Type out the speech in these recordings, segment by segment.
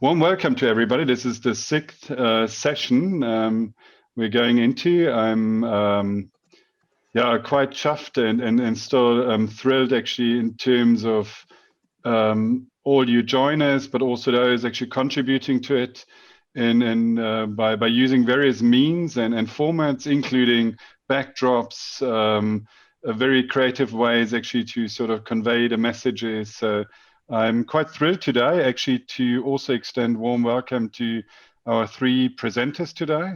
Warm welcome to everybody. This is the sixth session we're going into. I'm quite chuffed and still thrilled actually in terms of all you joiners, but also those actually contributing to it by using various means and formats, including backdrops, very creative ways actually to sort of convey the messages. So I'm quite thrilled today actually to also extend warm welcome to our three presenters today,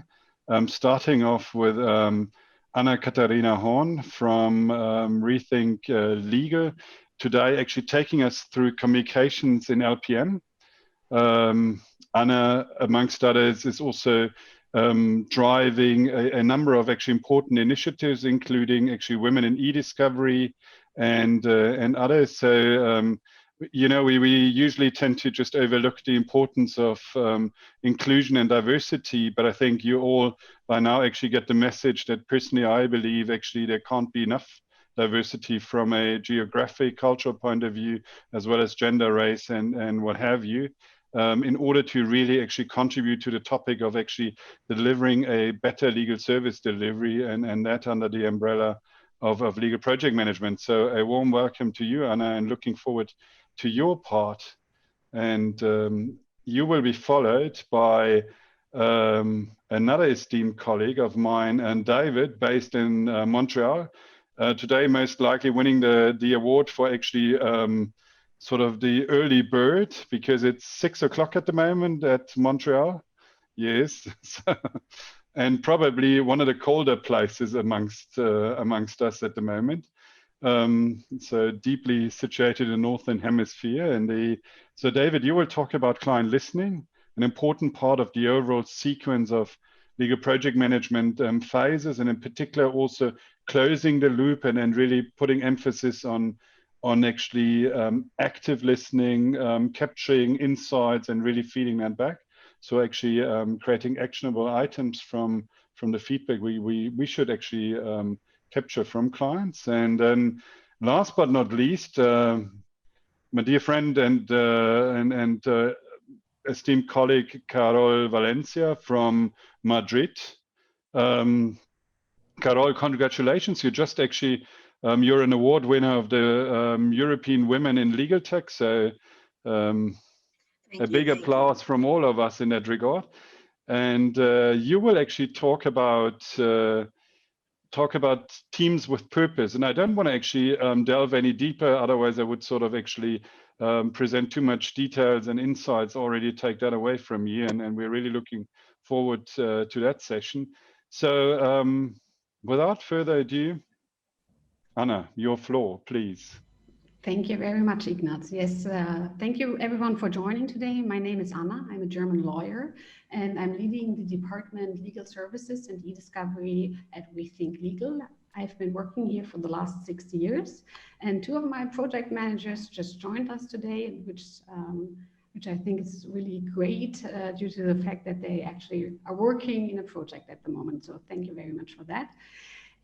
starting off with Anna-Katharina Horn from reThinkLegal, today actually taking us through communications in LPM. Anna, amongst others, is also driving a number of actually important initiatives, including actually women in e-discovery and others. So you know, we usually tend to just overlook the importance of inclusion and diversity, but I think you all by now actually get the message that personally I believe actually there can't be enough diversity from a geographic, cultural point of view, as well as gender, race, and what have you, in order to really actually contribute to the topic of actually delivering a better legal service delivery, and that under the umbrella of legal project management. So a warm welcome to you, Anna, and looking forward to your part. And you will be followed by another esteemed colleague of mine, and David, based in Montreal, today most likely winning the award for actually sort of the early bird, because it's 6 o'clock at the moment at Montreal. Yes. And probably one of the colder places amongst us at the moment. So deeply situated in the Northern Hemisphere. So David, you will talk about client listening, an important part of the overall sequence of legal project management phases, and in particular also closing the loop and really putting emphasis on actually active listening, capturing insights and really feeding that back. So actually creating actionable items from the feedback we should actually capture from clients. And then last but not least, my dear friend and esteemed colleague Carol Valencia from Madrid. Carol, congratulations! You just actually you're an award winner of the European Women in Legal Tech. So a big applause from all of us in that regard. And you will actually talk about teams with purpose. And I don't want to actually delve any deeper, otherwise I would sort of actually present too much details and insights, already take that away from you. And we're really looking forward to that session. So without further ado, Anna, your floor, please. Thank you very much, Ignaz. Yes, thank you everyone for joining today. My name is Anna. I'm a German lawyer, and I'm leading the department Legal Services and e-discovery at reThinkLegal. I've been working here for the last 6 years, and two of my project managers just joined us today, which I think is really great due to the fact that they actually are working in a project at the moment. So thank you very much for that.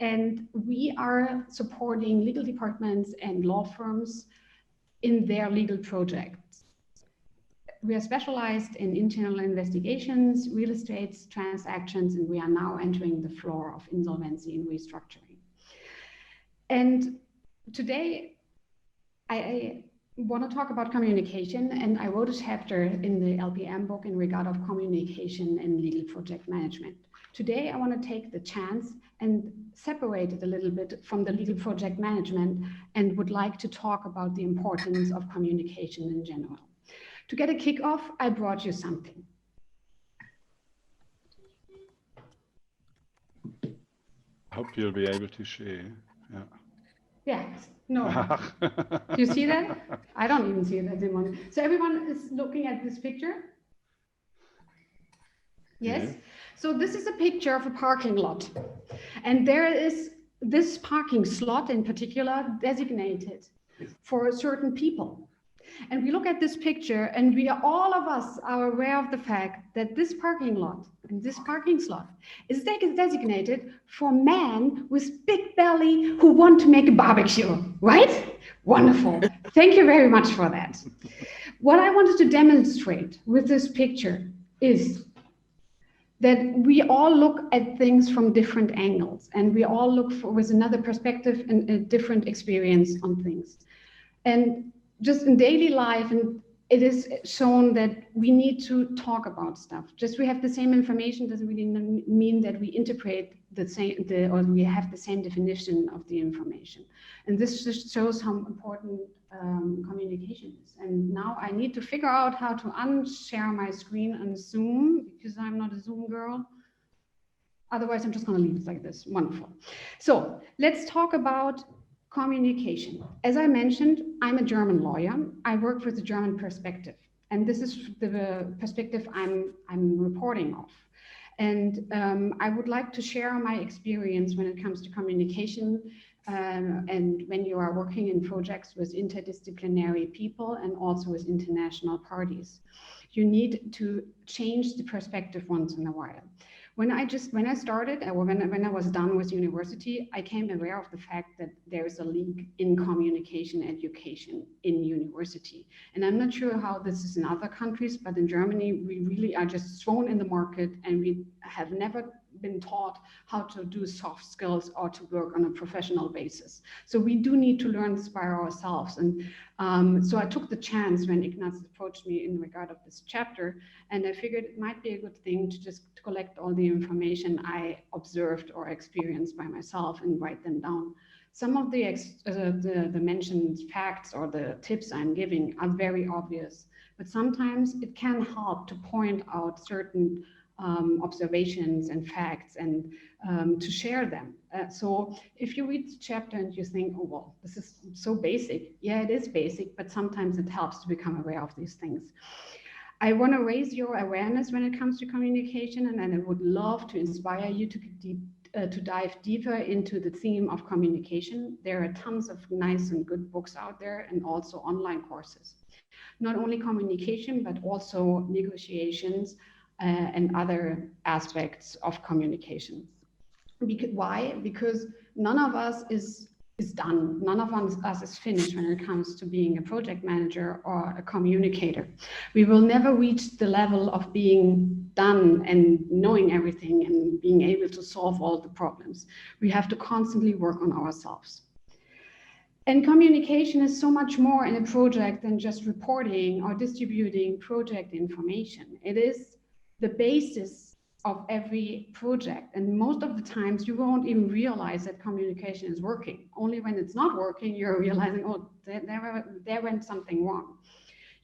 And we are supporting legal departments and law firms in their legal projects. We are specialized in internal investigations, real estate transactions, and we are now entering the floor of insolvency and restructuring. And today, I want to talk about communication, and I wrote a chapter in the LPM book in regard of communication and legal project management. Today, I want to take the chance and separate it a little bit from the legal project management, and would like to talk about the importance of communication in general. To get a kick-off, I brought you something. I hope you'll be able to share. Yeah. Yes, no. Do you see that? I don't even see it at the moment. So everyone is looking at this picture? Yes. Yeah. So this is a picture of a parking lot. And there is this parking slot in particular designated for certain people. And we look at this picture and all of us are aware of the fact that this parking lot and this parking slot is designated for men with big belly who want to make a barbecue, right? Wonderful. Thank you very much for that. What I wanted to demonstrate with this picture is that we all look at things from different angles, and we all look with another perspective and a different experience on things. And just in daily life, and it is shown that we need to talk about stuff. Just we have the same information doesn't really mean that we interpret the same, or we have the same definition of the information. And this just shows how important communication is. And now I need to figure out how to unshare my screen on Zoom, because I'm not a Zoom girl. Otherwise, I'm just going to leave it like this. Wonderful. So let's talk about communication. As I mentioned, I'm a German lawyer. I work with the German perspective, and this is the perspective I'm reporting off. And I would like to share my experience when it comes to communication, and when you are working in projects with interdisciplinary people and also with international parties. You need to change the perspective once in a while. When I started, or when I was done with university, I came aware of the fact that there is a leak in communication education in university. And I'm not sure how this is in other countries, but in Germany, we really are just thrown in the market, and we have never been taught how to do soft skills or to work on a professional basis. So we do need to learn this by ourselves. And so I took the chance when Ignaz approached me in regard of this chapter, and I figured it might be a good thing to just collect all the information I observed or experienced by myself and write them down. Some of the mentioned facts or the tips I'm giving are very obvious, but sometimes it can help to point out certain observations and facts and to share them. So if you read the chapter and you think, oh, well, this is so basic. Yeah, it is basic, but sometimes it helps to become aware of these things. I want to raise your awareness when it comes to communication, and I would love to inspire you to dive deeper into the theme of communication. There are tons of nice and good books out there, and also online courses. Not only communication, but also negotiations, and other aspects of communication. Why? Because none of us is done. None of us is finished when it comes to being a project manager or a communicator. We will never reach the level of being done and knowing everything and being able to solve all the problems. We have to constantly work on ourselves. And communication is so much more in a project than just reporting or distributing project information. It is the basis of every project. And most of the times you won't even realize that communication is working. Only when it's not working, you're realizing, oh, there went something wrong.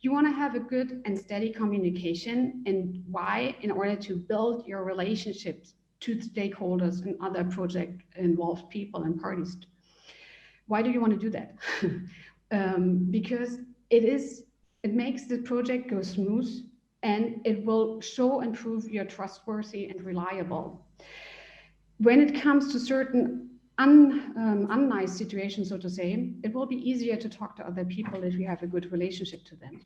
You want to have a good and steady communication. And why? In order to build your relationships to stakeholders and other project involved people and parties. Why do you want to do that? Because it makes the project go smooth, and it will show and prove you're trustworthy and reliable. When it comes to certain unnice situations, so to say, it will be easier to talk to other people if you have a good relationship to them.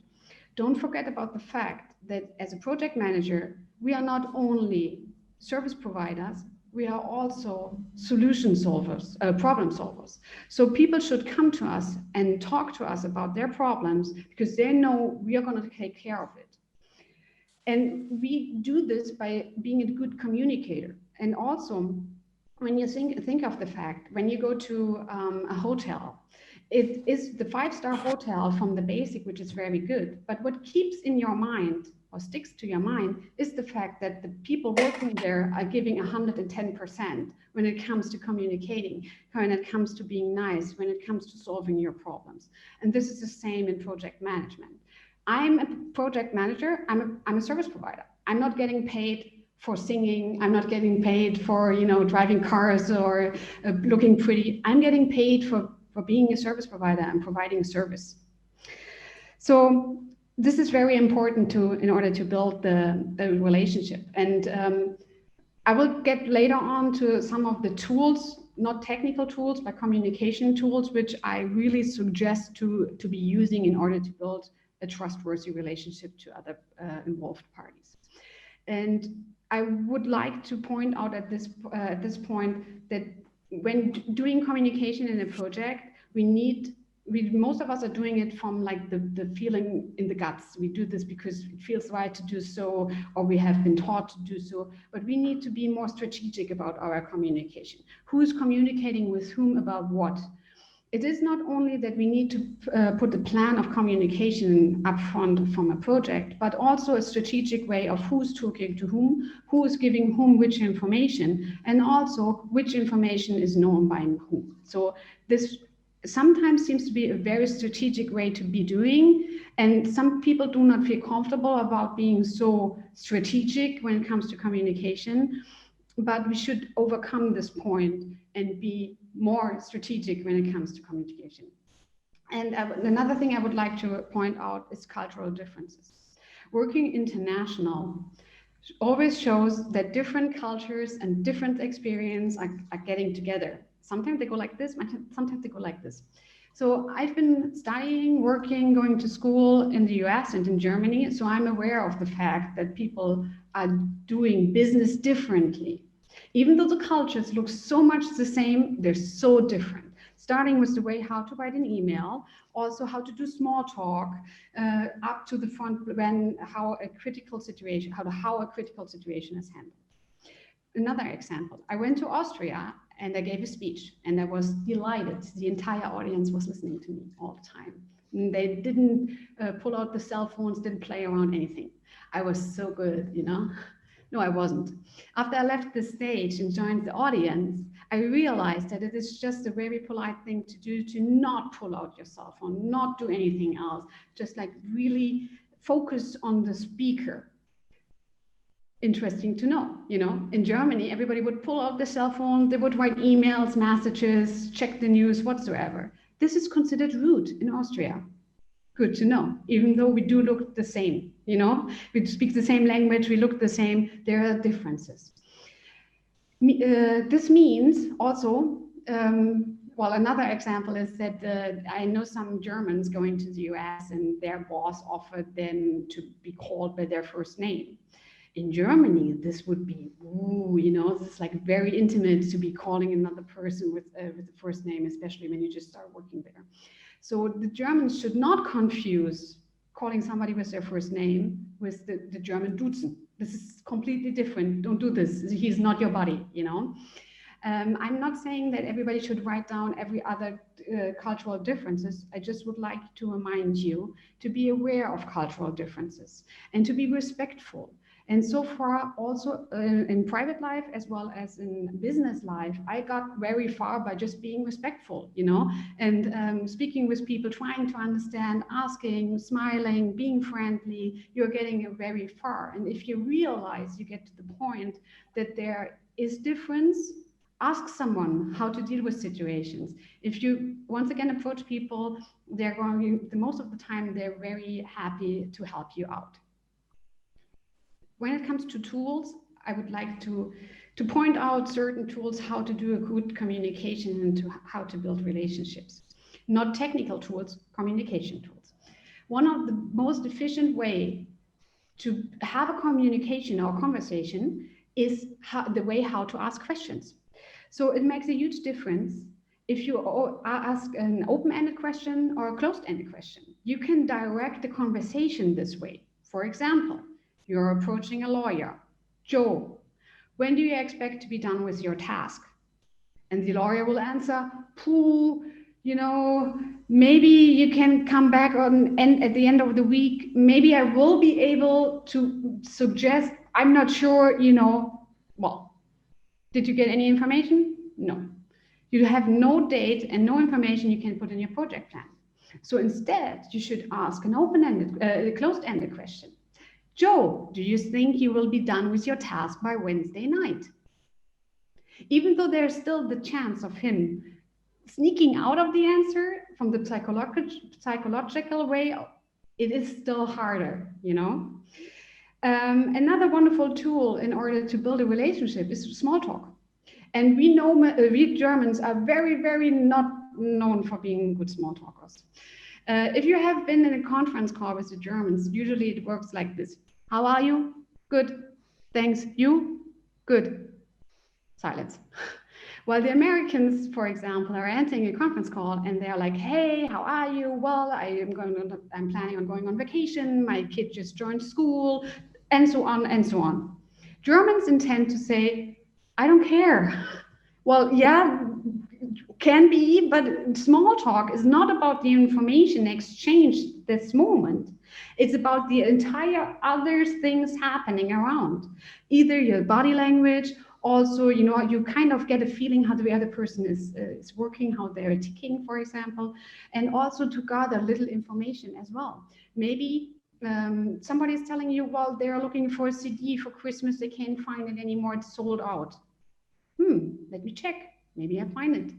Don't forget about the fact that as a project manager, we are not only service providers, we are also solution solvers, problem solvers. So people should come to us and talk to us about their problems because they know we are going to take care of it. And we do this by being a good communicator. And also, when you think of the fact, when you go to a hotel, it is the 5-star hotel from the basic, which is very good. But what keeps in your mind or sticks to your mind is the fact that the people working there are giving 110% when it comes to communicating, when it comes to being nice, when it comes to solving your problems. And this is the same in project management. I'm a project manager, I'm a service provider. I'm not getting paid for singing, I'm not getting paid for driving cars or looking pretty. I'm getting paid for being a service provider and providing service. So this is very important in order to build the relationship. And I will get later on to some of the tools, not technical tools, but communication tools, which I really suggest to be using in order to build a trustworthy relationship to other involved parties. And I would like to point out at this point that when doing communication in a project, we need most of us are doing it from like the feeling in the guts. We do this because it feels right to do so, or we have been taught to do so, but we need to be more strategic about our communication. Who's communicating with whom about what? It is not only that we need to put a plan of communication up front from a project, but also a strategic way of who's talking to whom, who is giving whom which information, and also which information is known by whom. So this sometimes seems to be a very strategic way to be doing, and some people do not feel comfortable about being so strategic when it comes to communication. But we should overcome this point and be more strategic when it comes to communication. And another thing I would like to point out is cultural differences. Working international always shows that different cultures and different experience are getting together. Sometimes they go like this, sometimes they go like this. So I've been studying, working, going to school in the US and in Germany, so I'm aware of the fact that people are doing business differently. Even though the cultures look so much the same, they're so different. Starting with the way how to write an email, also how to do small talk, up to the front when how a critical situation is handled. Another example, I went to Austria and I gave a speech and I was delighted. The entire audience was listening to me all the time. And they didn't pull out the cell phones, didn't play around anything. I was so good, you know? No, I wasn't. After I left the stage and joined the audience, I realized that it is just a very polite thing to do, to not pull out your cell phone, not do anything else, just like really focus on the speaker. Interesting to know, you know, in Germany, everybody would pull out the cell phone, they would write emails, messages, check the news, whatsoever. This is considered rude in Austria. Good to know, even though we do look the same, you know, we speak the same language, we look the same, there are differences. This means also, well, another example is that I know some Germans going to the US and their boss offered them to be called by their first name. In Germany, this would be, ooh, you know, this is like very intimate to be calling another person with the first name, especially when you just start working there. So the Germans should not confuse calling somebody with their first name with the German duzen. This is completely different. Don't do this. He's not your buddy, you know. I'm not saying that everybody should write down every other cultural differences. I just would like to remind you to be aware of cultural differences and to be respectful. And so far, also in private life as well as in business life, I got very far by just being respectful, you know, and speaking with people, trying to understand, asking, smiling, being friendly. You're getting very far. And if you realize you get to the point that there is difference, ask someone how to deal with situations. If you once again approach people, they're going, most of the time, they're very happy to help you out. When it comes to tools, I would like to point out certain tools, how to do a good communication and how to build relationships. Not technical tools, communication tools. One of the most efficient way to have a communication or conversation is the way how to ask questions. So it makes a huge difference if you ask an open-ended question or a closed-ended question. You can direct the conversation this way. For example, you're approaching a lawyer. Joe, when do you expect to be done with your task? And the lawyer will answer, pooh, you know, maybe you can come back at the end of the week. Maybe I will be able to suggest, I'm not sure, you know, well, did you get any information? No. You have no date and no information you can put in your project plan. So instead, you should ask an open-ended, closed-ended question. Joe, do you think you will be done with your task by Wednesday night? Even though there's still the chance of him sneaking out of the answer from the psychological way, it is still harder, you know? Another wonderful tool in order to build a relationship is small talk. And we know we Germans are very, very not known for being good small talkers. If you have been in a conference call with the Germans, usually it works like this. How are you? Good. Thanks. You? Good. Silence. While the Americans, for example, are entering a conference call and they're like, hey, how are you? Well, I'm planning on going on vacation. My kid just joined school, and so on and so on. Germans intend to say, I don't care. Well, yeah, can be, but small talk is not about the information exchange this moment. It's about the entire other things happening around. Either your body language, also, you kind of get a feeling how the other person is working, how they're ticking, for example, and also to gather little information as well. Maybe somebody is telling you, well, they're looking for a CD for Christmas, they can't find it anymore, it's sold out. Let me check, maybe I find it.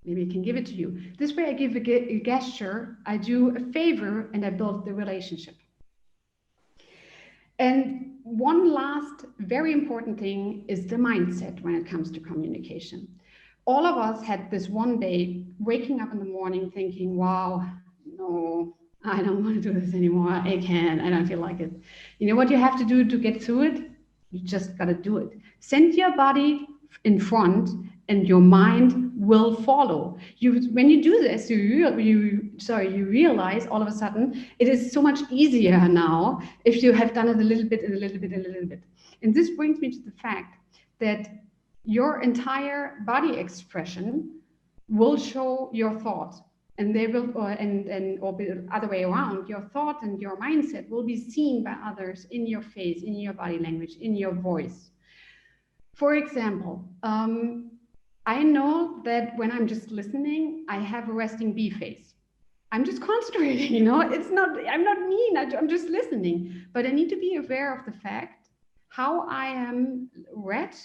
Maybe I can give it to you. This way I give a gesture, I do a favor, and I build the relationship. And one last very important thing is the mindset when it comes to communication. All of us had this one day waking up in the morning thinking, wow, no, I don't want to do this anymore. I don't feel like it. You know what you have to do to get through it? You just got to do it. Send your body in front and your mind will follow. When you do this, you realize all of a sudden it is so much easier now if you have done it a little bit. And this brings me to the fact that your entire body expression will show your thoughts, and they will, or the other way around. Your thought and your mindset will be seen by others in your face, in your body language, in your voice. For example, I know that when I'm just listening, I have a resting B face. I'm just concentrating, I'm not mean, I'm just listening. But I need to be aware of the fact how I am read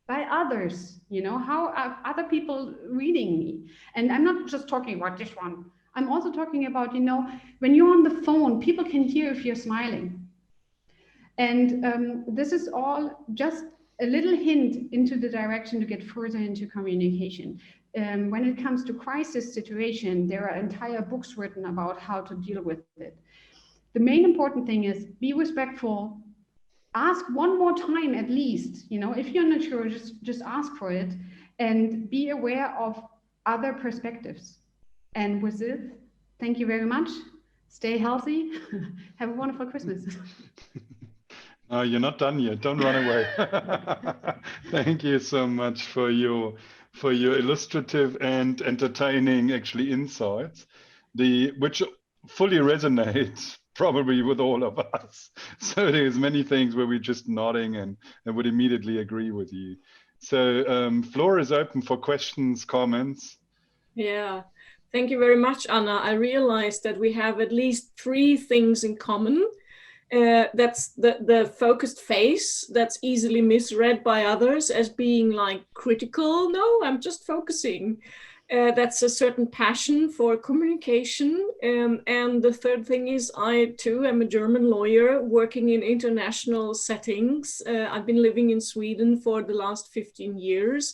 by others, how are other people reading me. And I'm not just talking about this one. I'm also talking about, when you're on the phone, people can hear if you're smiling. And this is all just a little hint into the direction to get further into communication. When it comes to crisis situation, there are entire books written about how to deal with it. The main important thing is be respectful. Ask one more time at least. If you're not sure, just ask for it, and be aware of other perspectives. And with this, thank you very much. Stay healthy. Have a wonderful Christmas. You're not done yet. Don't run away. Thank you so much for your illustrative and entertaining actually insights, which fully resonates probably with all of us. So there's many things where we're just nodding and would immediately agree with you. So floor is open for questions, comments. Yeah, thank you very much, Anna. I realized that we have at least 3 things in common. That's the focused face that's easily misread by others as being like critical. No, I'm just focusing. That's a certain passion for communication. And the third thing is I too am a German lawyer working in international settings. I've been living in Sweden for the last 15 years.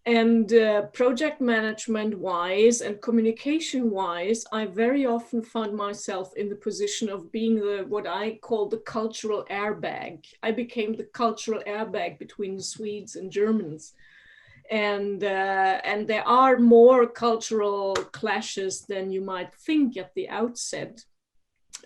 And project management wise and communication wise, I very often found myself in the position of being what I call the cultural airbag. I became the cultural airbag between the Swedes and Germans. And there are more cultural clashes than you might think at the outset.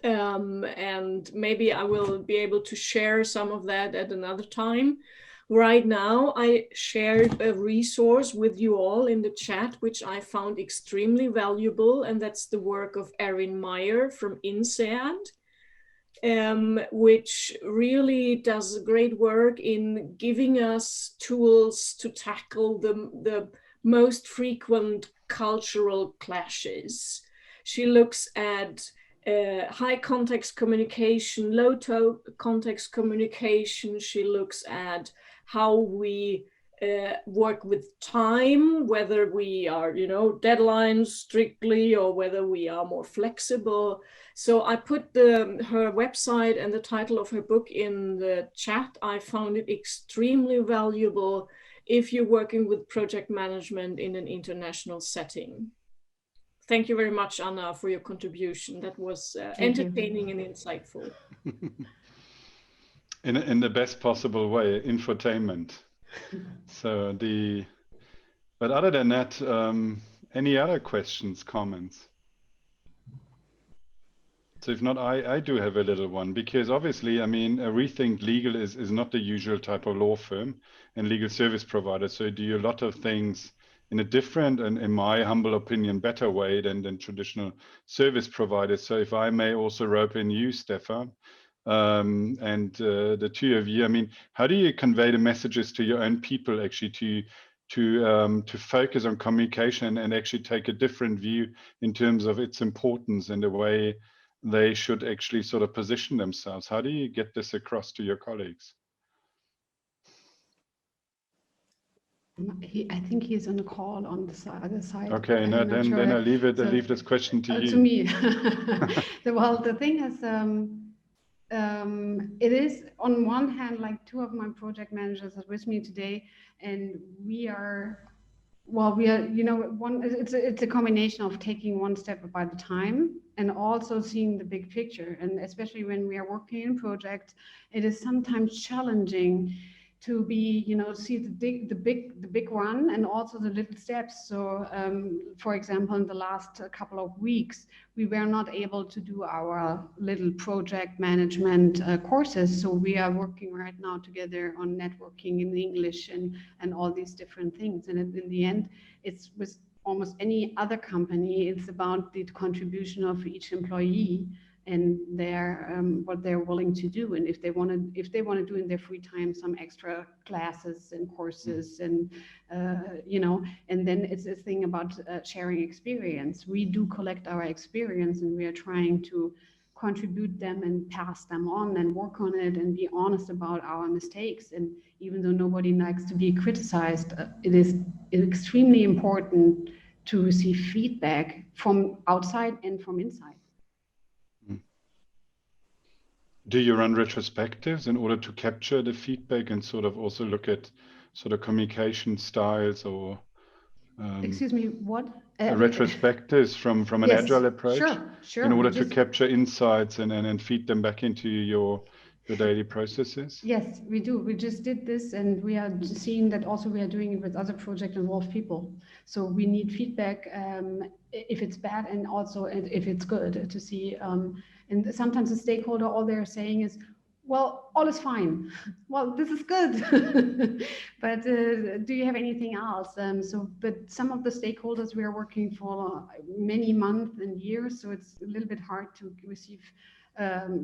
And maybe I will be able to share some of that at another time. Right now, I shared a resource with you all in the chat, which I found extremely valuable, and that's the work of Erin Meyer from INSEAD, which really does great work in giving us tools to tackle the most frequent cultural clashes. She looks at high context communication, low context communication. She looks at how we work with time, whether we are, deadlines strictly or whether we are more flexible. So I put her website and the title of her book in the chat. I found it extremely valuable if you're working with project management in an international setting. Thank you very much, Anna, for your contribution. That was entertaining and insightful. In the best possible way, infotainment. So But other than that, any other questions, comments? So if not, I do have a little one, because obviously, I mean, reThinkLegal is not the usual type of law firm and legal service provider. So you do a lot of things in a different and, in my humble opinion, better way than traditional service providers. So if I may also rope in you, Stefan, and the two of you, I mean, how do you convey the messages to your own people actually to focus on communication and actually take a different view in terms of its importance and the way they should actually sort of position themselves? How do you get this across to your colleagues? I think he's on the call on the other side. Okay, no, then I leave it. I leave this question to you. To me. Well, the thing is, it is on one hand, like two of my project managers are with me today, and we are, you know, it's a combination of taking one step at a time and also seeing the big picture. And especially when we are working in projects, it is sometimes challenging to be, you know, see the big one and also the little steps. So, for example, in the last couple of weeks, we were not able to do our little project management courses. So we are working right now together on networking in English and all these different things. And in the end, it's with almost any other company, it's about the contribution of each employee and their what they're willing to do, and if they want to do in their free time some extra classes and courses, and you know, and then it's a thing about sharing experience. We do collect our experience, and we are trying to contribute them and pass them on and work on it and be honest about our mistakes. And even though nobody likes to be criticized, it is extremely important to receive feedback from outside and from inside. Do you run retrospectives in order to capture the feedback and sort of also look at sort of communication styles or excuse me, what? Retrospectives from an agile approach? Sure. In order to capture insights and feed them back into your daily processes? Yes, we do. We just did this, and we are seeing that also we are doing it with other project involved people. So we need feedback if it's bad and also if it's good to see. And sometimes the stakeholder, all they're saying is, well, all is fine. Well, this is good. But do you have anything else? But some of the stakeholders we are working for many months and years, so it's a little bit hard to receive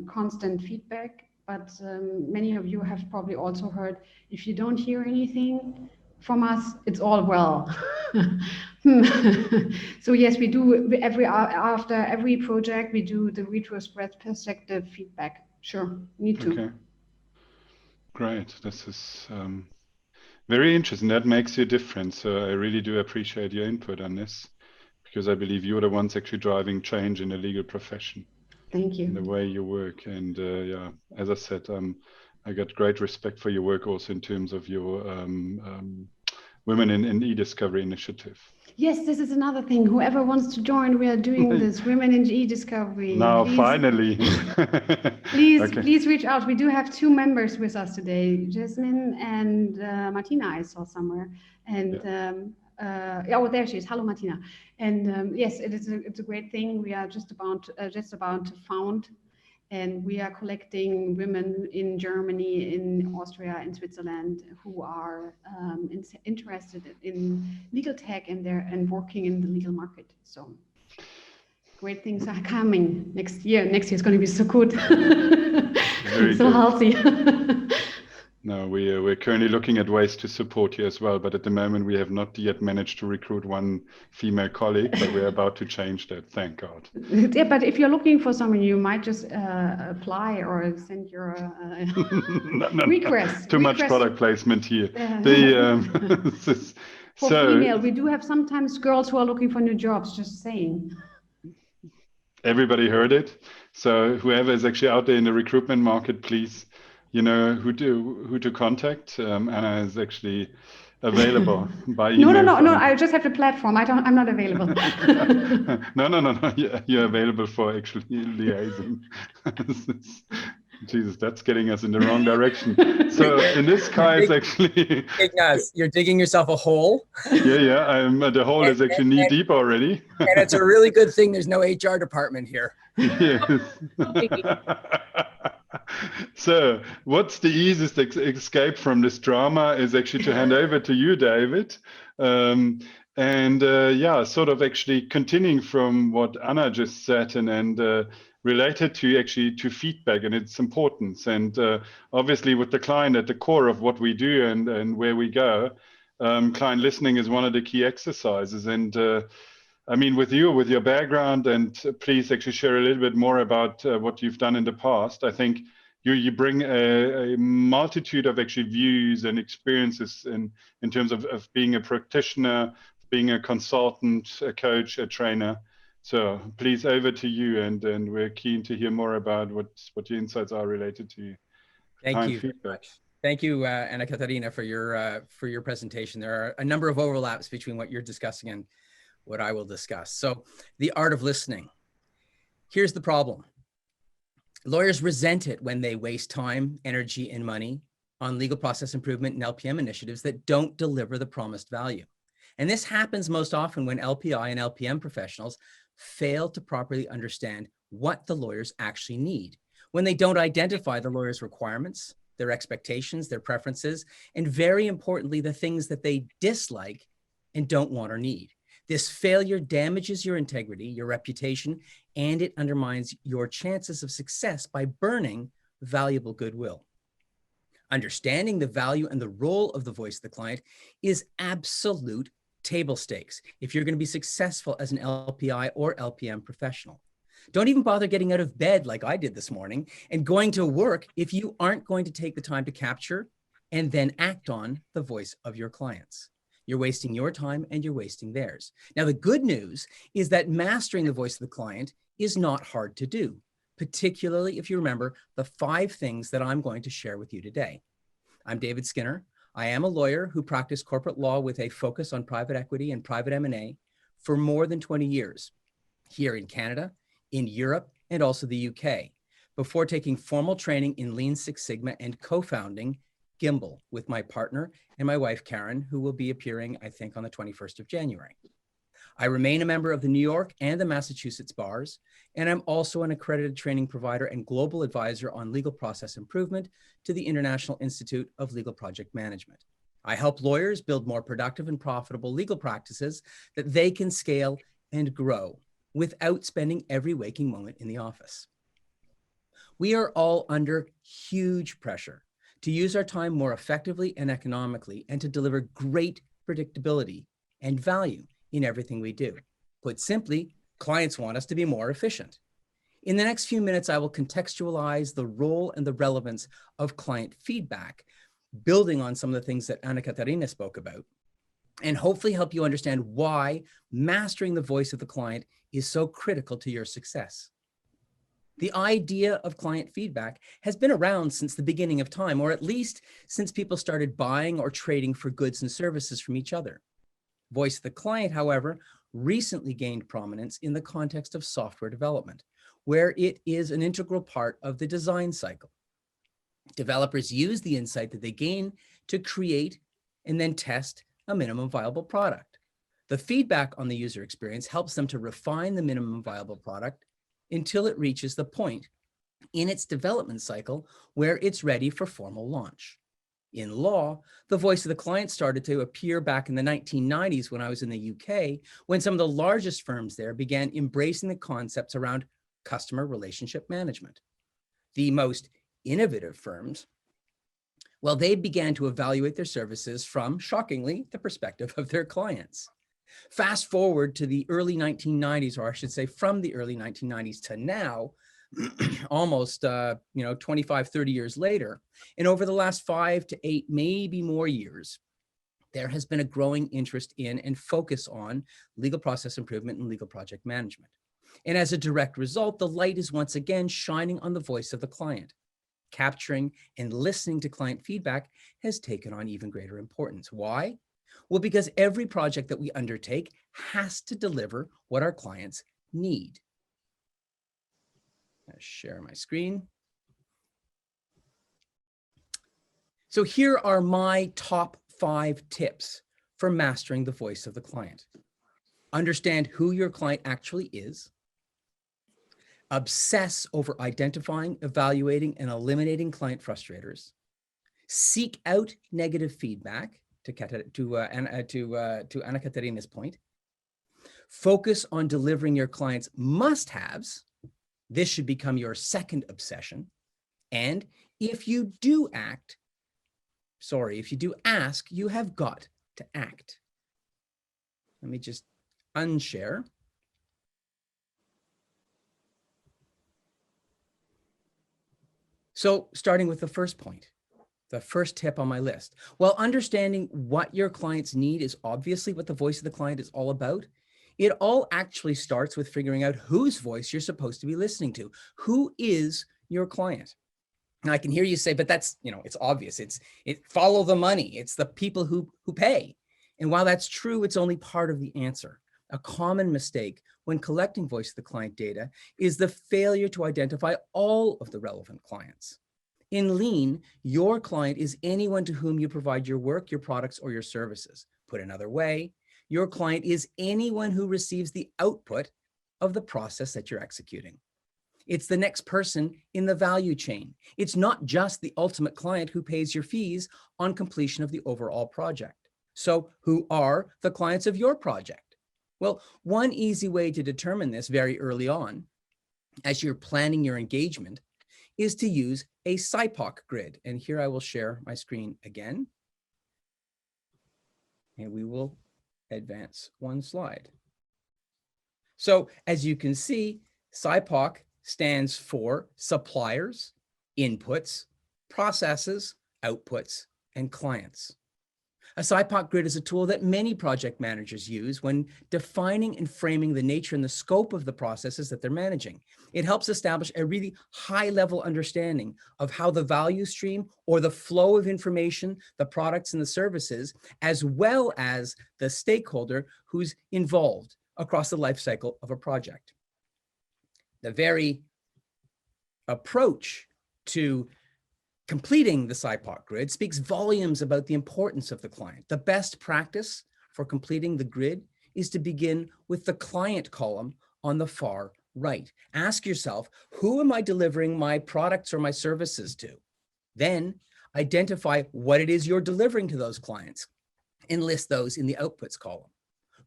constant feedback. But many of you have probably also heard, if you don't hear anything from us, it's all well. So yes, we do after every project, we do the retrospective feedback. Sure, need to. Okay, great. This is very interesting. That makes a difference. So I really do appreciate your input on this, because I believe you're the ones actually driving change in the legal profession. Thank you. In the way you work. And yeah, as I said, I got great respect for your work also in terms of your Women in E-Discovery initiative. Yes, this is another thing. Whoever wants to join, we are doing this Women in E-Discovery. Now, please, finally. Please reach out. We do have 2 members with us today, Jasmine and Martina, I saw somewhere. And oh, there she is. Hello, Martina. And yes, it's a great thing. We are just about to found, and we are collecting women in Germany, in Austria, in Switzerland who are interested in legal tech and working in the legal market. So great things are coming next year. Next year is going to be so good. Very so good. Healthy. No, we're currently looking at ways to support you as well, but at the moment we have not yet managed to recruit one female colleague, but we're about to change that, thank God. Yeah, but if you're looking for someone, you might just apply or send your request. Too much product placement here. For female, we do have sometimes girls who are looking for new jobs, just saying. Everybody heard it. So whoever is actually out there in the recruitment market, please, you know who to contact. Anna is actually available by email. No. I just have the platform. I'm not available. No. You're available for actually liaising. Jesus, that's getting us in the wrong direction. So in this case, actually, Ignaz, you're digging yourself a hole. yeah, the hole is actually knee deep already. And it's a really good thing there's no HR department here. Yes. So what's the easiest escape from this drama is actually to hand over to you, David. Yeah, sort of actually continuing from what Anna just said and related to actually to feedback and its importance. And obviously with the client at the core of what we do and where we go, client listening is one of the key exercises. And I mean, with your background, and please actually share a little bit more about what you've done in the past. I think you bring a multitude of actually views and experiences in terms of being a practitioner, being a consultant, a coach, a trainer. So please, over to you, and we're keen to hear more about what your insights are related to Thank you feedback. very much. Thank you, Anna-Katharina, for your presentation. There are a number of overlaps between what you're discussing and what I will discuss. So the art of listening. Here's the problem. Lawyers resent it when they waste time, energy, and money on legal process improvement and LPM initiatives that don't deliver the promised value. And this happens most often when LPI and LPM professionals fail to properly understand what the lawyers actually need, when they don't identify the lawyer's requirements, their expectations, their preferences, and very importantly, the things that they dislike and don't want or need. This failure damages your integrity, your reputation, and it undermines your chances of success by burning valuable goodwill. Understanding the value and the role of the voice of the client is absolute table stakes if you're going to be successful as an LPI or LPM professional. Don't even bother getting out of bed like I did this morning and going to work if you aren't going to take the time to capture and then act on the voice of your clients. You're wasting your time and you're wasting theirs. Now, the good news is that mastering the voice of the client is not hard to do, particularly if you remember the 5 things that I'm going to share with you today. I'm David Skinner. I am a lawyer who practiced corporate law with a focus on private equity and private M&A for more than 20 years here in Canada, in Europe, and also the UK, before taking formal training in Lean Six Sigma and co-founding Gimbal with my partner and my wife, Karen, who will be appearing, I think, on the 21st of January. I remain a member of the New York and the Massachusetts bars, and I'm also an accredited training provider and global advisor on legal process improvement to the International Institute of Legal Project Management. I help lawyers build more productive and profitable legal practices that they can scale and grow without spending every waking moment in the office. We are all under huge pressure to use our time more effectively and economically, and to deliver great predictability and value in everything we do. Put simply, clients want us to be more efficient. In the next few minutes, I will contextualize the role and the relevance of client feedback, building on some of the things that Anna-Katharina spoke about, and hopefully help you understand why mastering the voice of the client is so critical to your success. The idea of client feedback has been around since the beginning of time, or at least since people started buying or trading for goods and services from each other. Voice of the client, however, recently gained prominence in the context of software development, where it is an integral part of the design cycle. Developers use the insight that they gain to create and then test a minimum viable product. The feedback on the user experience helps them to refine the minimum viable product until it reaches the point in its development cycle where it's ready for formal launch. In law, the voice of the client started to appear back in the 1990s when I was in the UK, when some of the largest firms there began embracing the concepts around customer relationship management. The most innovative firms, well, they began to evaluate their services from, shockingly, the perspective of their clients. Fast forward to the early 1990s, or I should say from the early 1990s to now, almost 25, 30 years later. And over the last 5 to 8, maybe more years, there has been a growing interest in and focus on legal process improvement and legal project management. And as a direct result, the light is once again shining on the voice of the client. Capturing and listening to client feedback has taken on even greater importance. Why? Well, because every project that we undertake has to deliver what our clients need. I'll share my screen. So here are my top 5 tips for mastering the voice of the client. Understand who your client actually is. Obsess over identifying, evaluating, and eliminating client frustrators. Seek out negative feedback to Anna-Katharina's point. Focus on delivering your client's must-haves. This should become your second obsession. And if you do ask, you have got to act. Let me just unshare. So starting with the first point, the first tip on my list. While understanding what your clients need is obviously what the voice of the client is all about, it all actually starts with figuring out whose voice you're supposed to be listening to. Who is your client? Now I can hear you say, but that's, it's obvious. It's follow the money. It's the people who pay. And while that's true, it's only part of the answer. A common mistake when collecting voice of the client data is the failure to identify all of the relevant clients. In Lean, your client is anyone to whom you provide your work, your products, or your services. Put another way, your client is anyone who receives the output of the process that you're executing. It's the next person in the value chain. It's not just the ultimate client who pays your fees on completion of the overall project. So who are the clients of your project? Well, one easy way to determine this very early on, as you're planning your engagement, is to use a SIPOC grid. And here I will share my screen again. And we will advance one slide. So as you can see, SIPOC stands for suppliers, inputs, processes, outputs, and clients. A SIPOC grid is a tool that many project managers use when defining and framing the nature and the scope of the processes that they're managing. It helps establish a really high-level understanding of how the value stream or the flow of information, the products and the services, as well as the stakeholder who's involved across the life cycle of a project. The very approach to completing the SIPOC grid speaks volumes about the importance of the client. The best practice for completing the grid is to begin with the client column on the far right. Ask yourself, who am I delivering my products or my services to? Then identify what it is you're delivering to those clients and list those in the outputs column.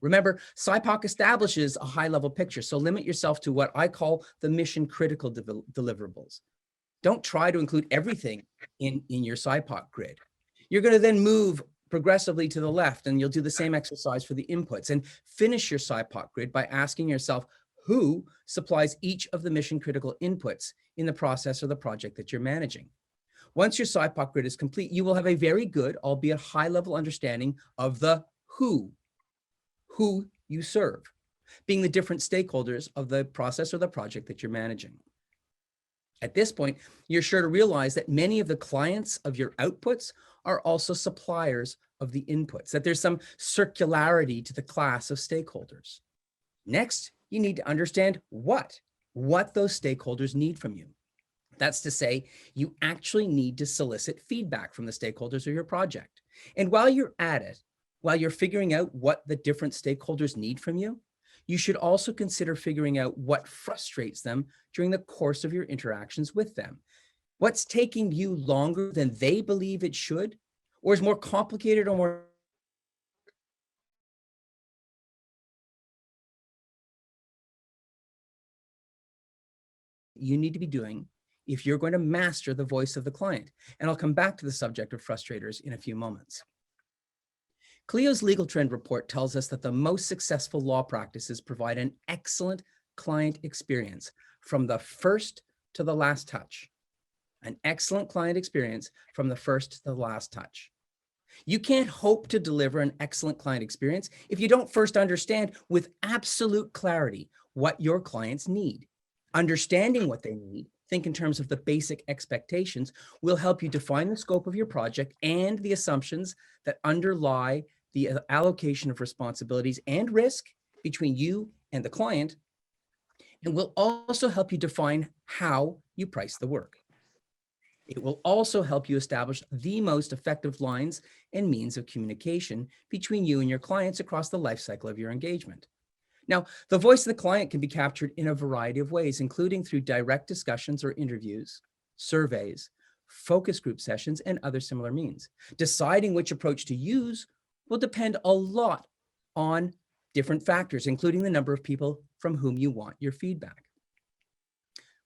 Remember, SIPOC establishes a high-level picture, so limit yourself to what I call the mission-critical deliverables. Don't try to include everything in your SIPOC grid. You're going to then move progressively to the left, and you'll do the same exercise for the inputs, and finish your SIPOC grid by asking yourself who supplies each of the mission-critical inputs in the process or the project that you're managing. Once your SIPOC grid is complete, you will have a very good, albeit high-level understanding of the who you serve, being the different stakeholders of the process or the project that you're managing. At this point, you're sure to realize that many of the clients of your outputs are also suppliers of the inputs, that there's some circularity to the class of stakeholders. Next, you need to understand what those stakeholders need from you. That's to say, you actually need to solicit feedback from the stakeholders of your project. And while you're at it, while you're figuring out what the different stakeholders need from you, you should also consider figuring out what frustrates them during the course of your interactions with them. What's taking you longer than they believe it should, or is more complicated or more you need to be doing if you're going to master the voice of the client. And I'll come back to the subject of frustrators in a few moments. Clio's Legal Trend Report tells us that the most successful law practices provide an excellent client experience from the first to the last touch. An excellent client experience from the first to the last touch. You can't hope to deliver an excellent client experience if you don't first understand with absolute clarity what your clients need. Understanding what they need, think in terms of the basic expectations, will help you define the scope of your project and the assumptions that underlie the allocation of responsibilities and risk between you and the client, and will also help you define how you price the work. It will also help you establish the most effective lines and means of communication between you and your clients across the life cycle of your engagement. Now, the voice of the client can be captured in a variety of ways, including through direct discussions or interviews, surveys, focus group sessions, and other similar means. Deciding which approach to use will depend a lot on different factors, including the number of people from whom you want your feedback.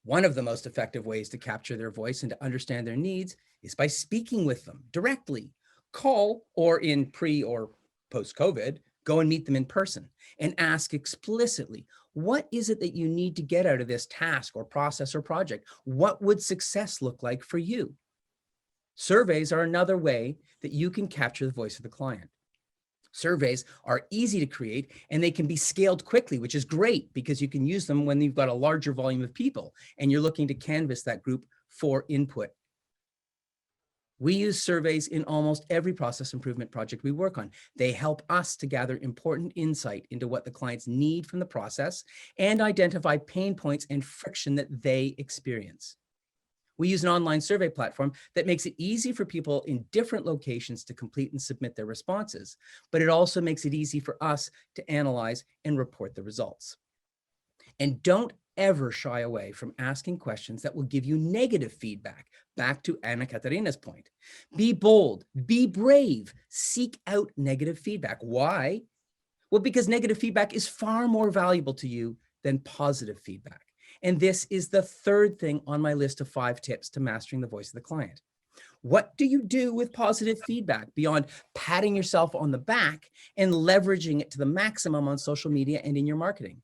One of the most effective ways to capture their voice and to understand their needs is by speaking with them directly. Call, or in pre or post-COVID, go and meet them in person and ask explicitly, what is it that you need to get out of this task or process or project? What would success look like for you? Surveys are another way that you can capture the voice of the client. Surveys are easy to create and they can be scaled quickly, which is great because you can use them when you've got a larger volume of people and you're looking to canvass that group for input. We use surveys in almost every process improvement project we work on. They help us to gather important insight into what the clients need from the process and identify pain points and friction that they experience. We use an online survey platform that makes it easy for people in different locations to complete and submit their responses, but it also makes it easy for us to analyze and report the results. And don't ever shy away from asking questions that will give you negative feedback. Back to Anna-Katharina's point. Be bold, be brave, seek out negative feedback. Why? Well, because negative feedback is far more valuable to you than positive feedback. And this is the third thing on my list of 5 tips to mastering the voice of the client. What do you do with positive feedback beyond patting yourself on the back and leveraging it to the maximum on social media and in your marketing?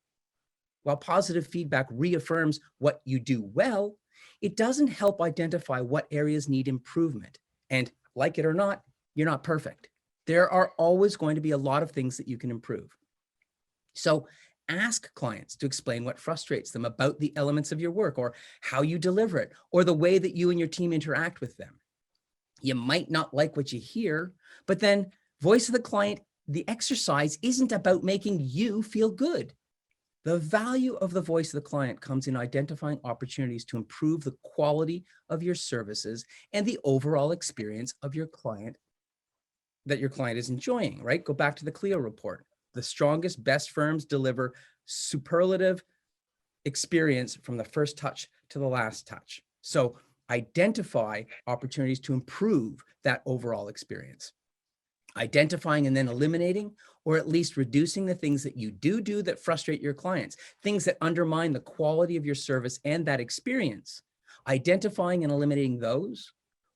While positive feedback reaffirms what you do well, it doesn't help identify what areas need improvement. And like it or not, you're not perfect. There are always going to be a lot of things that you can improve. So ask clients to explain what frustrates them about the elements of your work or how you deliver it or the way that you and your team interact with them. You might not like what you hear, but then voice of the client, the exercise isn't about making you feel good. The value of the voice of the client comes in identifying opportunities to improve the quality of your services and the overall experience of your client that your client is enjoying, right? Go back to the Clio report. The strongest, best firms deliver superlative experience from the first touch to the last touch. So identify opportunities to improve that overall experience. Identifying and then eliminating, or at least reducing the things that you do that frustrate your clients, things that undermine the quality of your service and that experience. Identifying and eliminating those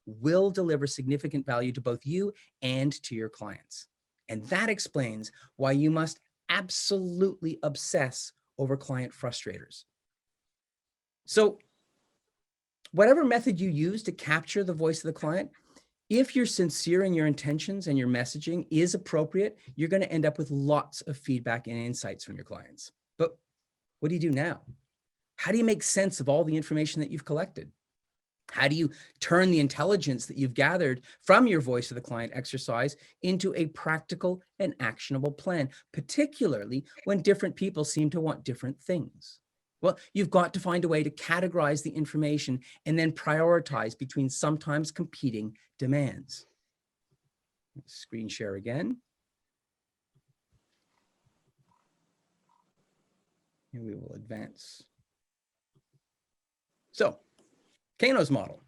will deliver significant value to both you and to your clients. And that explains why you must absolutely obsess over client frustrators. So whatever method you use to capture the voice of the client, if you're sincere in your intentions and your messaging is appropriate, you're going to end up with lots of feedback and insights from your clients. But what do you do now? How do you make sense of all the information that you've collected? How do you turn the intelligence that you've gathered from your voice of the client exercise into a practical and actionable plan, particularly when different people seem to want different things? Well, you've got to find a way to categorize the information and then prioritize between sometimes competing demands. Screen share again. And we will advance. So, Kano's model.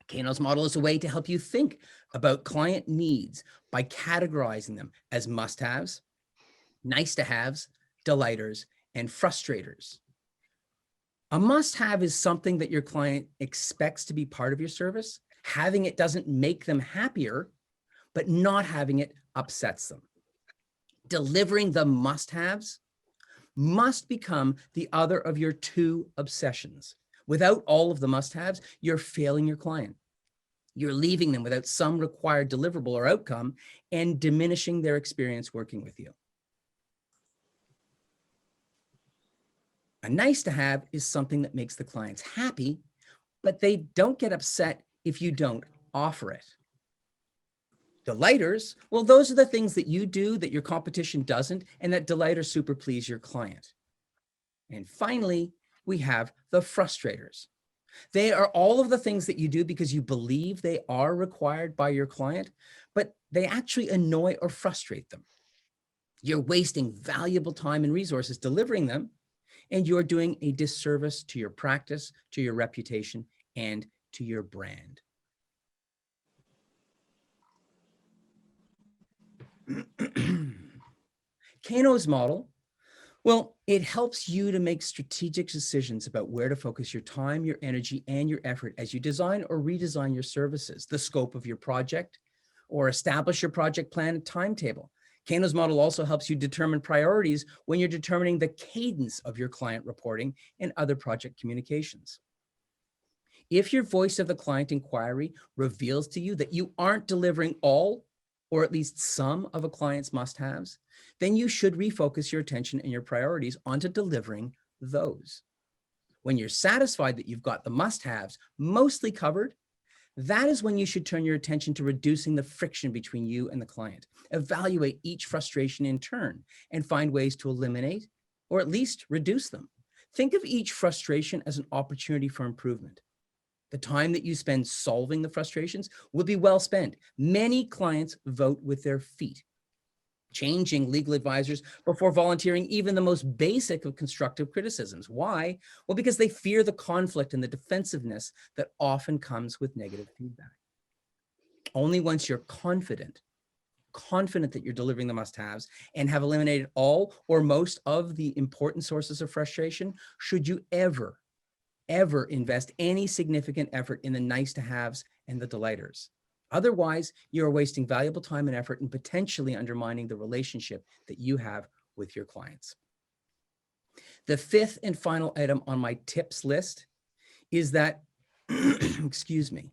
Kano's model is a way to help you think about client needs by categorizing them as must-haves, nice-to-haves, delighters, and frustrators. A must-have is something that your client expects to be part of your service. Having it doesn't make them happier, but not having it upsets them. Delivering the must-haves must become the other of your 2 obsessions. Without all of the must-haves, you're failing your client. You're leaving them without some required deliverable or outcome and diminishing their experience working with you. A nice to have is something that makes the clients happy, but they don't get upset if you don't offer it. Delighters, well, those are the things that you do that your competition doesn't, and that delight or super please your client. And finally, we have the frustrators. They are all of the things that you do because you believe they are required by your client, but they actually annoy or frustrate them. You're wasting valuable time and resources delivering them, and you're doing a disservice to your practice, to your reputation, and to your brand. Kano's model, well, it helps you to make strategic decisions about where to focus your time, your energy, and your effort as you design or redesign your services, the scope of your project, or establish your project plan and timetable. Kano's model also helps you determine priorities when you're determining the cadence of your client reporting and other project communications. If your voice of the client inquiry reveals to you that you aren't delivering all or at least some of a client's must-haves, then you should refocus your attention and your priorities onto delivering those. When you're satisfied that you've got the must-haves mostly covered, that is when you should turn your attention to reducing the friction between you and the client. Evaluate each frustration in turn and find ways to eliminate or at least reduce them. Think of each frustration as an opportunity for improvement. The time that you spend solving the frustrations will be well spent. Many clients vote with their feet, changing legal advisors before volunteering even the most basic of constructive criticisms. Why? Well, because they fear the conflict and the defensiveness that often comes with negative feedback. Only once you're confident that you're delivering the must-haves and have eliminated all or most of the important sources of frustration, should you ever invest any significant effort in the nice-to-haves and the delighters. Otherwise, you're wasting valuable time and effort and potentially undermining the relationship that you have with your clients. The fifth and final item on my tips list is that, excuse me,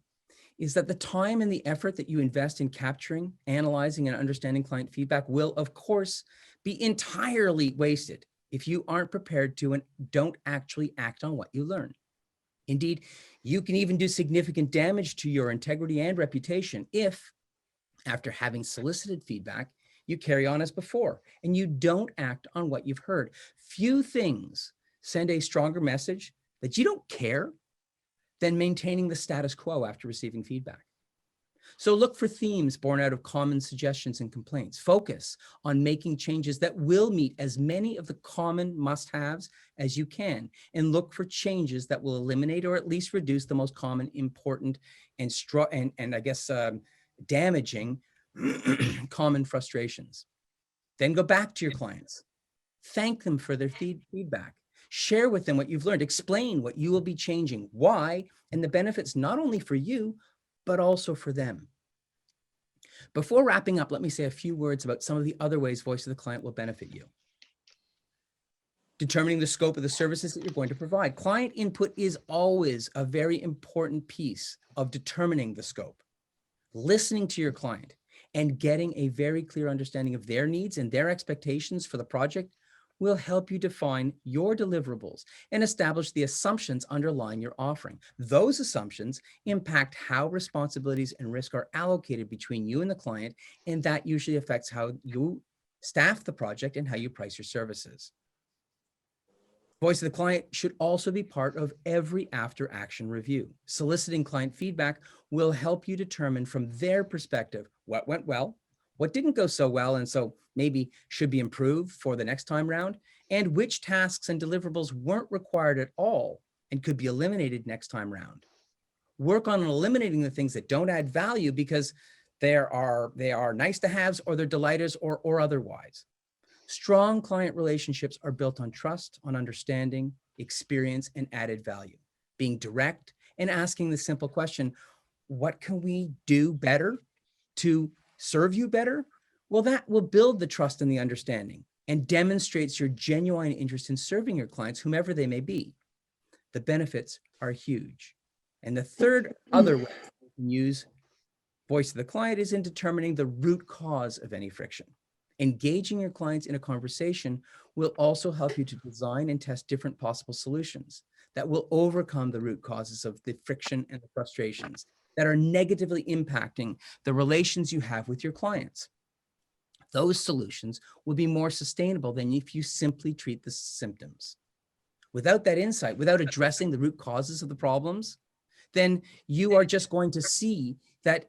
is that the time and the effort that you invest in capturing, analyzing, and understanding client feedback will, of course, be entirely wasted if you aren't prepared to and don't actually act on what you learn. Indeed, you can even do significant damage to your integrity and reputation if, after having solicited feedback, you carry on as before and you don't act on what you've heard. Few things send a stronger message that you don't care than maintaining the status quo after receiving feedback. So look for themes born out of common suggestions and complaints. Focus on making changes that will meet as many of the common must-haves as you can, and look for changes that will eliminate or at least reduce the most common, important, and damaging common frustrations. Then go back to your clients. Thank them for their feedback. Share with them what you've learned. Explain what you will be changing, why, and the benefits not only for you, but also for them. Before wrapping up, let me say a few words about some of the other ways voice of the client will benefit you. Determining the scope of the services that you're going to provide. Client input is always a very important piece of determining the scope. Listening to your client and getting a very clear understanding of their needs and their expectations for the project will help you define your deliverables and establish the assumptions underlying your offering. Those assumptions impact how responsibilities and risk are allocated between you and the client, and that usually affects how you staff the project and how you price your services. Voice of the client should also be part of every after-action review. Soliciting client feedback will help you determine from their perspective what went well, what didn't go so well, and so maybe should be improved for the next time round, and which tasks and deliverables weren't required at all and could be eliminated next time round. Work on eliminating the things that don't add value because they are nice to haves or they're delighters or otherwise. Strong client relationships are built on trust, on understanding, experience, and added value. Being direct and asking the simple question, what can we do better to serve you better? Well, that will build the trust and the understanding and demonstrates your genuine interest in serving your clients, whomever they may be. The benefits are huge. And the third other way you can use voice of the client is in determining the root cause of any friction. Engaging your clients in a conversation will also help you to design and test different possible solutions that will overcome the root causes of the friction and the frustrations that are negatively impacting the relations you have with your clients. Those solutions will be more sustainable than if you simply treat the symptoms. without that insight, without addressing the root causes of the problems, then you are just going to see that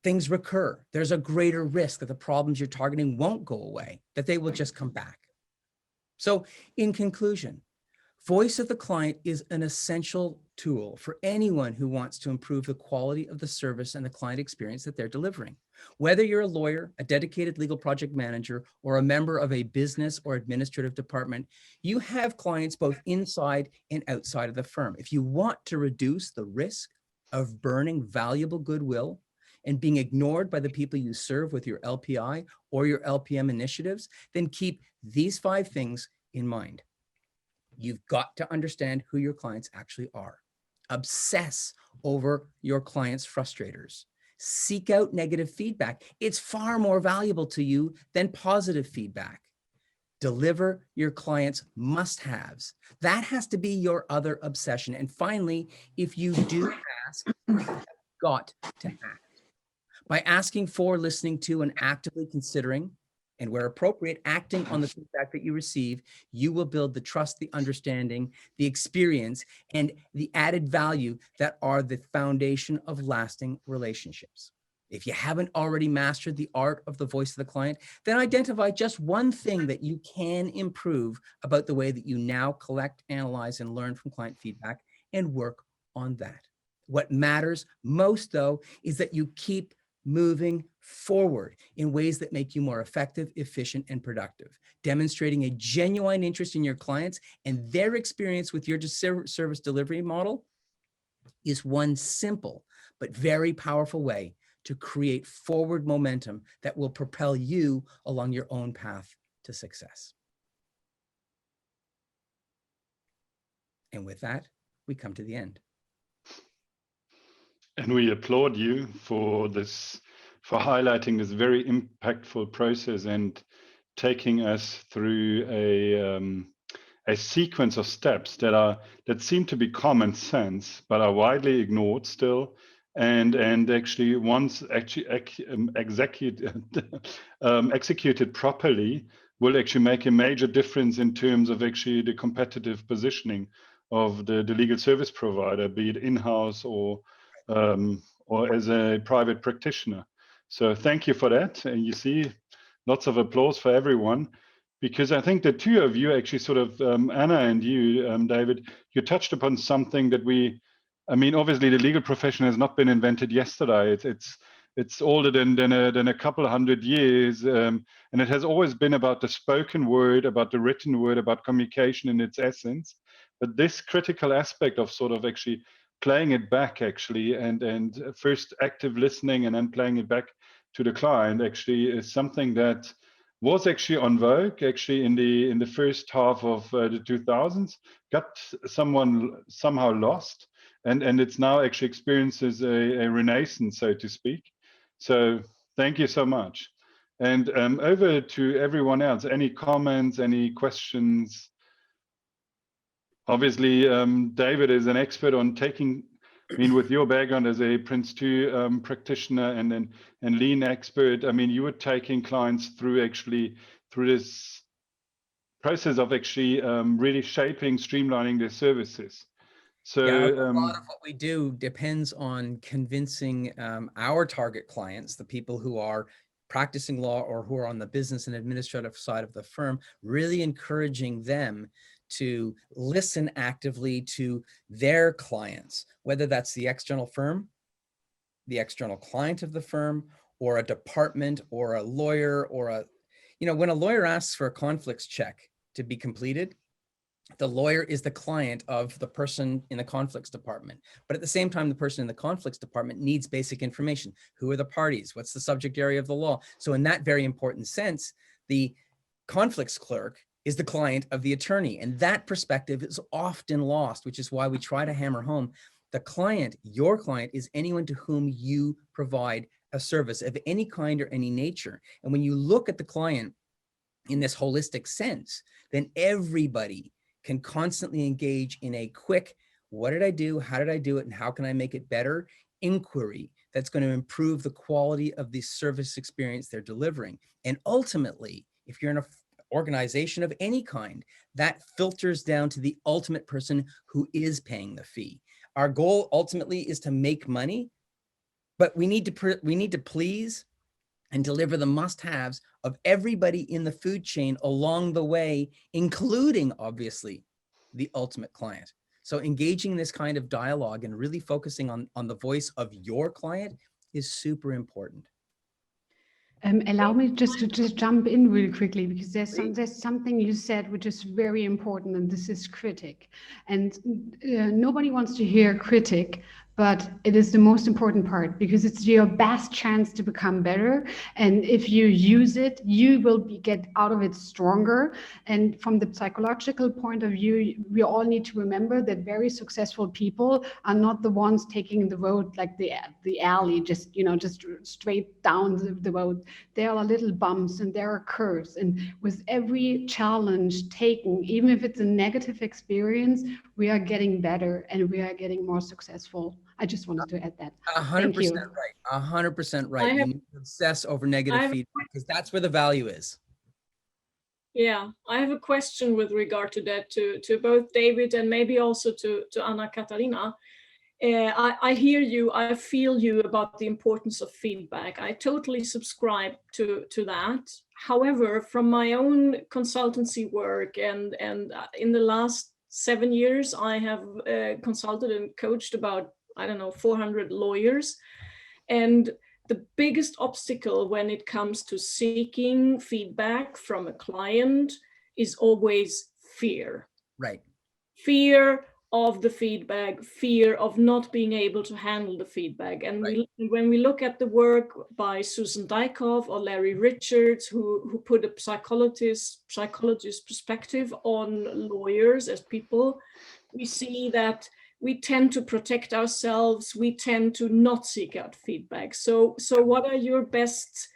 things recur. There's a greater risk that the problems you're targeting won't go away, that they will just come back. So in conclusion, voice of the client is an essential tool for anyone who wants to improve the quality of the service and the client experience that they're delivering. Whether you're a lawyer, a dedicated legal project manager, or a member of a business or administrative department, you have clients both inside and outside of the firm. If you want to reduce the risk of burning valuable goodwill and being ignored by the people you serve with your LPI or your LPM initiatives, then keep these 5 things in mind. You've got to understand who your clients actually are. Obsess over your clients' frustrators. Seek out negative feedback. It's far more valuable to you than positive feedback. Deliver your clients' must-haves. That has to be your other obsession. And finally, if you do ask, you've got to act. By asking for, listening to, and actively considering, and where appropriate, acting on the feedback that you receive, you will build the trust, the understanding, the experience, and the added value that are the foundation of lasting relationships. If you haven't already mastered the art of the voice of the client, then identify just one thing that you can improve about the way that you now collect, analyze, and learn from client feedback, and work on that. What matters most, though, is that you keep moving forward in ways that make you more effective, efficient, and productive, demonstrating a genuine interest in your clients, and their experience with your service delivery model is one simple but very powerful way to create forward momentum that will propel you along your own path to success. And with that, we come to the end. And we applaud you for this, for highlighting this very impactful process and taking us through a sequence of steps that seem to be common sense, but are widely ignored still. And actually, once executed properly, will actually make a major difference in terms of actually the competitive positioning of the legal service provider, be it in-house or as a private practitioner. So thank you for that. And you see, lots of applause for everyone, because I think the two of you actually sort of, Anna and you, David, you touched upon something that obviously the legal profession has not been invented yesterday. It's older than a couple of 100 years, and it has always been about the spoken word, about the written word, about communication in its essence. But this critical aspect of sort of actually playing it back actually, and first active listening and then playing it back to the client actually is something that was actually on vogue actually in the first half of the 2000s, got somehow lost, and it's now actually experiences a renaissance, so to speak. So thank you so much. And over to everyone else. Any comments, any questions? Obviously, David is an expert on taking, with your background as a Prince 2 practitioner and lean expert, you were taking clients through this process of actually really shaping, streamlining their services. So yeah, a lot of what we do depends on convincing our target clients, the people who are practicing law or who are on the business and administrative side of the firm, really encouraging them to listen actively to their clients, whether that's the external firm, the external client of the firm, or a department, or a lawyer, or when a lawyer asks for a conflicts check to be completed, the lawyer is the client of the person in the conflicts department. But at the same time, the person in the conflicts department needs basic information. Who are the parties? What's the subject area of the law? So in that very important sense, the conflicts clerk is the client of the attorney. And that perspective is often lost, which is why we try to hammer home the client, your client, is anyone to whom you provide a service of any kind or any nature. And when you look at the client in this holistic sense, then everybody can constantly engage in a quick, what did I do? How did I do it? And how can I make it better? Inquiry that's going to improve the quality of the service experience they're delivering. And ultimately, if you're in an organization of any kind, that filters down to the ultimate person who is paying the fee. Our goal ultimately is to make money, but we need to please and deliver the must-haves of everybody in the food chain along the way, including, obviously, the ultimate client. So engaging in this kind of dialogue and really focusing on the voice of your client is super important. Allow me just to jump in really quickly, because there's something you said which is very important, and this is critic. And nobody wants to hear critic, but it is the most important part, because it's your best chance to become better. And if you use it, you will get out of it stronger. And from the psychological point of view, we all need to remember that very successful people are not the ones taking the road like the alley, just straight down the road. There are little bumps and there are curves. And with every challenge taken, even if it's a negative experience, we are getting better and we are getting more successful. I just wanted to add that. 100% right. 100% right. You need to obsess over negative feedback, because that's where the value is. Yeah, I have a question with regard to that, to both David and maybe also to Anna-Katharina. I hear you, I feel you about the importance of feedback. I totally subscribe to that. However, from my own consultancy work and in the last 7 years, I have consulted and coached about, 400 lawyers. And the biggest obstacle when it comes to seeking feedback from a client is always fear. Right. Fear of the feedback, fear of not being able to handle the feedback. And when we look at the work by Susan Dykhoff or Larry Richards, who put a psychologist perspective on lawyers as people, we see that we tend to protect ourselves. We tend to not seek out feedback. So what are your best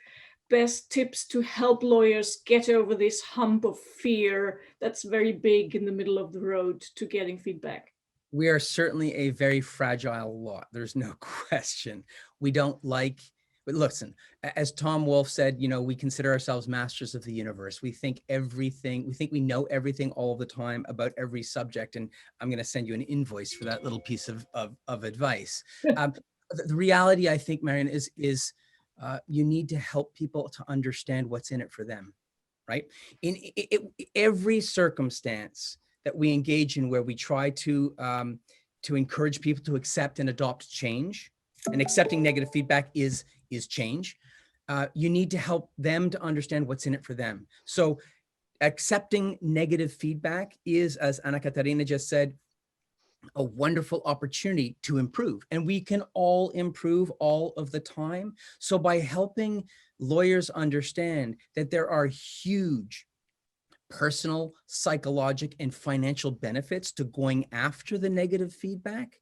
tips to help lawyers get over this hump of fear that's very big in the middle of the road to getting feedback? We are certainly a very fragile lot. There's no question. We don't like, but listen, as Tom Wolfe said, we consider ourselves masters of the universe. We think we know everything all the time about every subject. And I'm going to send you an invoice for that little piece of advice. The reality, I think, Marion, is you need to help people to understand what's in it for them, right? In every circumstance that we engage in where we try to encourage people to accept and adopt change, and accepting negative feedback is change, you need to help them to understand what's in it for them. So accepting negative feedback is, as Anna-Katharina just said, a wonderful opportunity to improve. And we can all improve all of the time. So by helping lawyers understand that there are huge personal, psychological, and financial benefits to going after the negative feedback,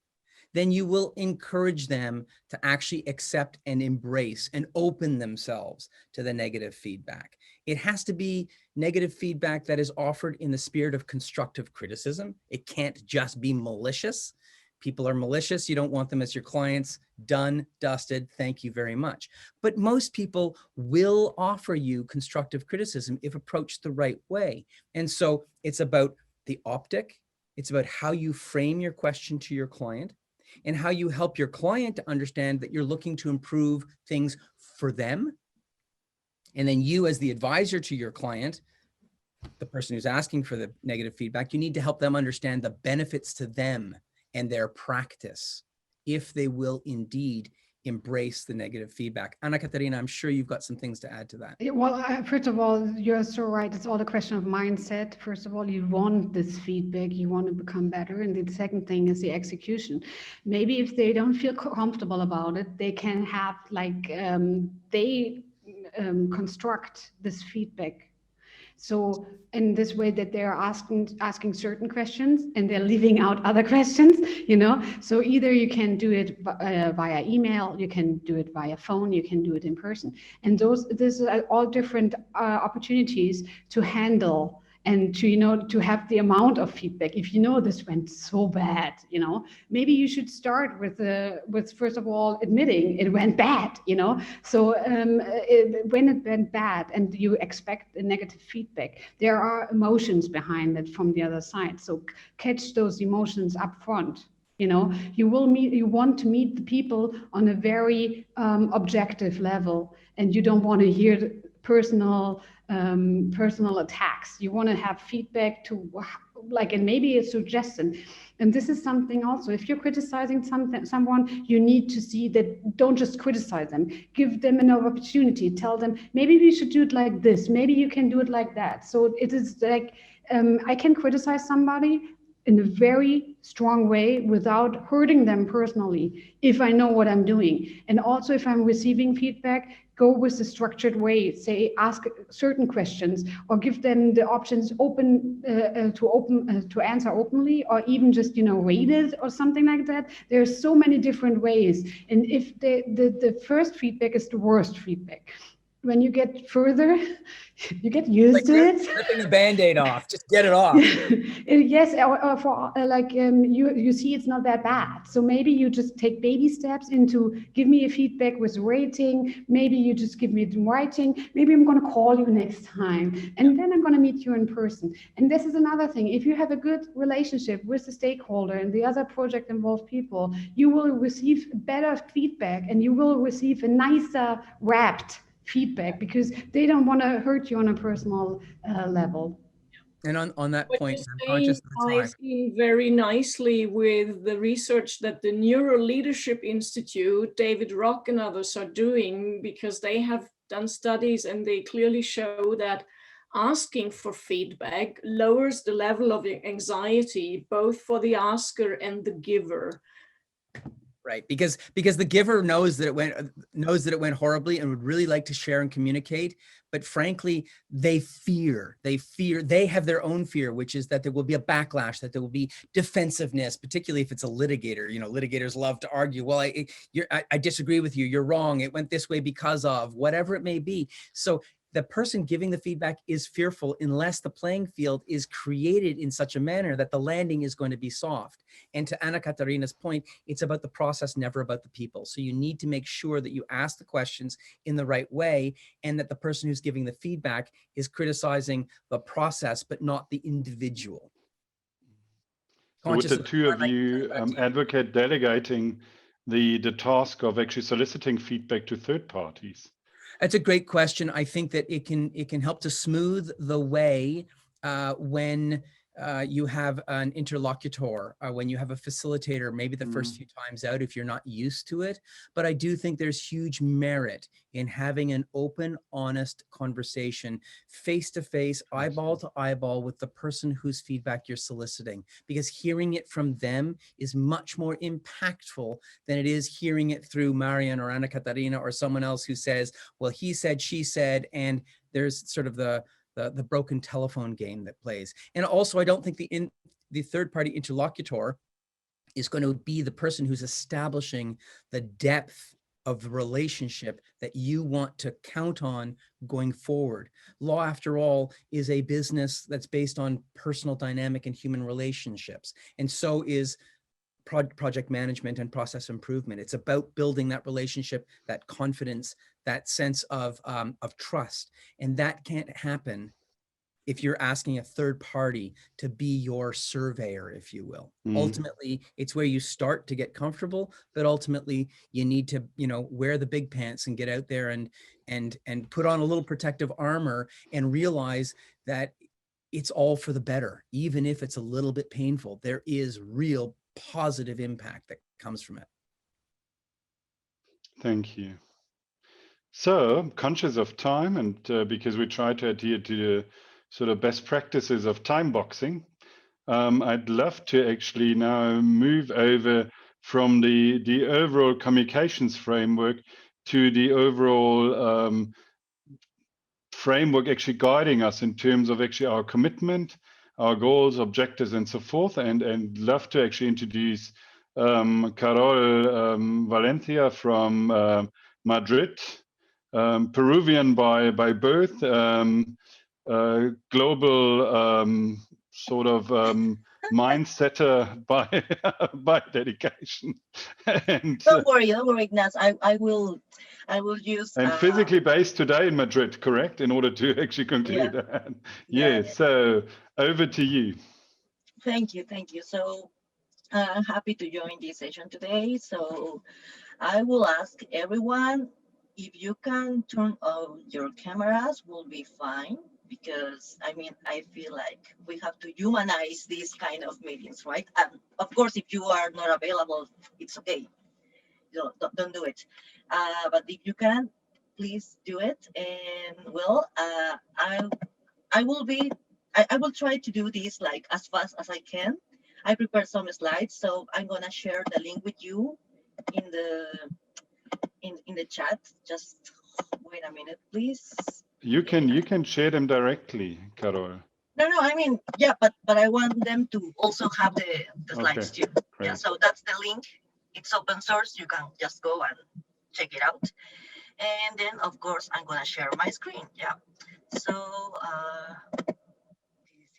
then you will encourage them to actually accept and embrace and open themselves to the negative feedback. It has to be negative feedback that is offered in the spirit of constructive criticism. It can't just be malicious. People are malicious. You don't want them as your clients. Done, dusted, thank you very much. But most people will offer you constructive criticism if approached the right way. And so it's about the optic. It's about how you frame your question to your client, and how you help your client to understand that you're looking to improve things for them. And then you, as the advisor to your client, the person who's asking for the negative feedback, you need to help them understand the benefits to them and their practice, if they will indeed embrace the negative feedback. Anna-Katharina, I'm sure you've got some things to add to that. Well, first of all, you're so right. It's all a question of mindset. First of all, you want this feedback, you want to become better. And the second thing is the execution. Maybe if they don't feel comfortable about it, they can have construct this feedback. So in this way that they're asking certain questions and they're leaving out other questions, so either you can do it via email, you can do it via phone, you can do it in person. And these are all different opportunities to handle and to have the amount of feedback. If this went so bad, maybe you should start with first of all admitting it went bad. So when it went bad and you expect a negative feedback, there are emotions behind it from the other side. So catch those emotions up front. You want to meet the people on a very objective level, and you don't want to hear personal attacks. You want to have feedback to and maybe a suggestion. And this is something also, if you're criticizing someone, you need to see that, don't just criticize them, give them an opportunity, tell them, maybe we should do it like this, maybe you can do it like that. So it is like, I can criticize somebody in a very strong way without hurting them personally, if I know what I'm doing. And also if I'm receiving feedback, go with a structured way, say, ask certain questions, or give them the options to answer openly, or even just, rate it or something like that. There's so many different ways. And if the first feedback is the worst feedback, when you get further, you get used to it. Ripping the Band-Aid off, just get it off. Yes, you see it's not that bad. So maybe you just take baby steps into give me a feedback with rating. Maybe you just give me it in writing. Maybe I'm going to call you next time. And then I'm going to meet you in person. And this is another thing. If you have a good relationship with the stakeholder and the other project involved people, you will receive better feedback, and you will receive a nicer wrapped feedback, because they don't want to hurt you on a personal level. And on that point, I'm conscious of the time. Ties in very nicely with the research that the Neuro Leadership Institute, David Rock and others are doing, because they have done studies and they clearly show that asking for feedback lowers the level of anxiety, both for the asker and the giver. Right, because the giver knows that it went horribly and would really like to share and communicate, but frankly, they have their own fear, which is that there will be a backlash, that there will be defensiveness, particularly if it's a litigator. Litigators love to argue. Well, I disagree with you. You're wrong. It went this way because of whatever it may be. So the person giving the feedback is fearful unless the playing field is created in such a manner that the landing is going to be soft. And to Anna-Katharina's point, it's about the process, never about the people. So you need to make sure that you ask the questions in the right way, and that the person who's giving the feedback is criticizing the process, but not the individual. So would the two of you advocate delegating the task of actually soliciting feedback to third parties? That's a great question. I think that it can help to smooth the way when you have an interlocutor, when you have a facilitator, maybe the first few times out if you're not used to it. But I do think there's huge merit in having an open, honest conversation, face-to-face, eyeball to eyeball with the person whose feedback you're soliciting, because hearing it from them is much more impactful than it is hearing it through Marian or Anna-Katharina or someone else who says, well, he said, she said, and there's sort of the broken telephone game that plays. And also, I don't think the third-party interlocutor is going to be the person who's establishing the depth of the relationship that you want to count on going forward. Law, after all, is a business that's based on personal dynamic and human relationships. And so is project management and process improvement. It's about building that relationship, that confidence, that sense of trust. And that can't happen if you're asking a third party to be your surveyor, if you will. Ultimately, it's where you start to get comfortable, but ultimately you need to, wear the big pants and get out there and put on a little protective armor and realize that it's all for the better. Even if it's a little bit painful, there is real positive impact that comes from it. Thank you. So, conscious of time, and because we try to adhere to the sort of best practices of time boxing, I'd love to actually now move over from the overall communications framework to the overall framework actually guiding us in terms of actually our commitment, our goals, objectives, and so forth, and love to actually introduce Carol Valencia from Madrid, Peruvian by birth, global sort of mindsetter by dedication. And don't worry, Ignaz. I will use. And physically based today in Madrid, correct? In order to actually conclude that. Yeah. So over to you. Thank you. So I'm happy to join this session today. So I will ask everyone if you can turn on your cameras, will be fine. Because I mean, I feel like we have to humanize these kind of meetings, right? And of course, if you are not available, it's okay. Don't do it. But if you can, please do it. And well, I will try to do this like as fast as I can. I prepared some slides, so I'm gonna share the link with you in the chat. Just wait a minute, please. You can share them directly, Carol. No, I mean, yeah, but I want them to also have the slides too. Great. Yeah, so that's the link. It's open source. You can just go and check it out. And then, of course, I'm gonna share my screen. Yeah. So this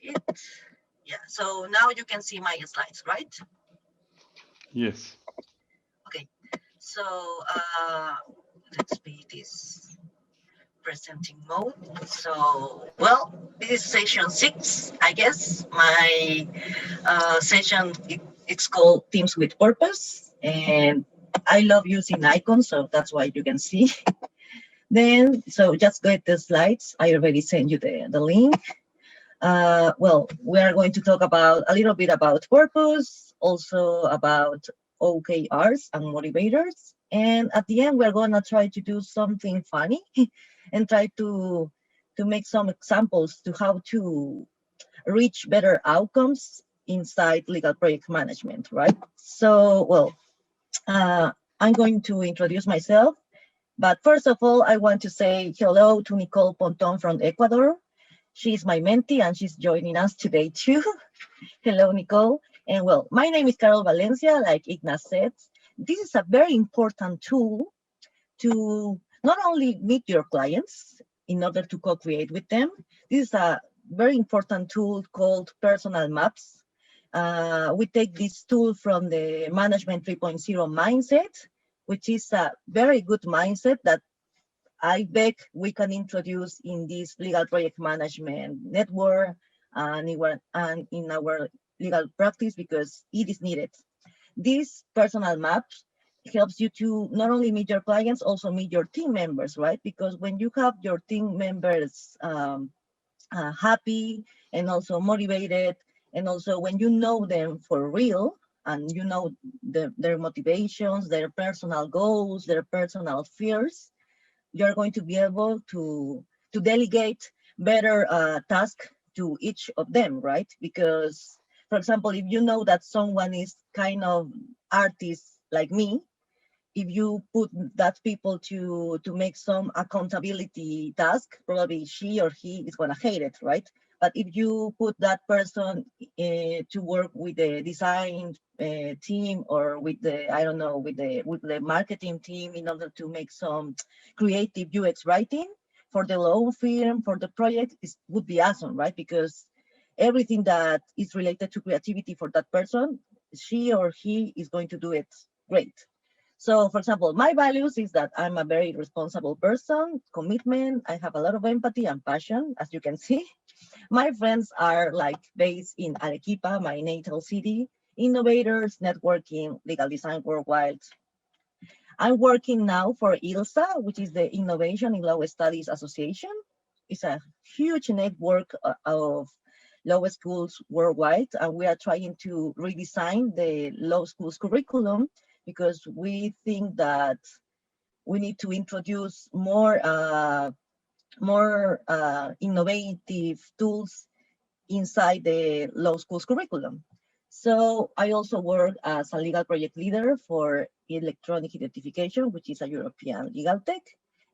is it. Yeah. So now you can see my slides, right? Yes. Okay. So let's be this presenting mode. So, well, this is session 6, I guess. My session, it's called Teams with Purpose. And I love using icons, so that's why you can see. Then, so just get the slides. I already sent you the link. Well, we are going to talk about a little bit about purpose, also about OKRs and motivators. And at the end, we're going to try to do something funny and try to make some examples to how to reach better outcomes inside legal project management, right? So, well, I'm going to introduce myself. But first of all, I want to say hello to Nicole Ponton from Ecuador. She's my mentee and she's joining us today too. Hello, Nicole. And well, my name is Carol Valencia, like Ignaz said. This is a very important tool to not only meet your clients in order to co-create with them. This is a very important tool called personal maps. We take this tool from the Management 3.0 mindset, which is a very good mindset that I beg we can introduce in this legal project management network and in our legal practice because it is needed. This personal map helps you to not only meet your clients, also meet your team members, right? Because when you have your team members happy and also motivated, and also when you know them for real, and you know their motivations, their personal goals, their personal fears, you're going to be able to delegate better tasks to each of them, right? Because, for example, if you know that someone is kind of artist like me, if you put that people to make some accountability task, probably she or he is gonna hate it, right? But if you put that person to work with the design team or with the, I don't know, with the marketing team in order to make some creative UX writing for the law firm, for the project, would be awesome, right? Because everything that is related to creativity for that person, she or he is going to do it great. So, for example, my values is that I'm a very responsible person, commitment, I have a lot of empathy and passion, as you can see. My friends are like based in Arequipa, my natal city, innovators, networking, legal design worldwide. I'm working now for ILSA, which is the Innovation in Law Studies Association. It's a huge network of law schools worldwide, and we are trying to redesign the law schools curriculum because we think that we need to introduce more innovative tools inside the law school's curriculum. So I also work as a legal project leader for electronic identification, which is a European legal tech,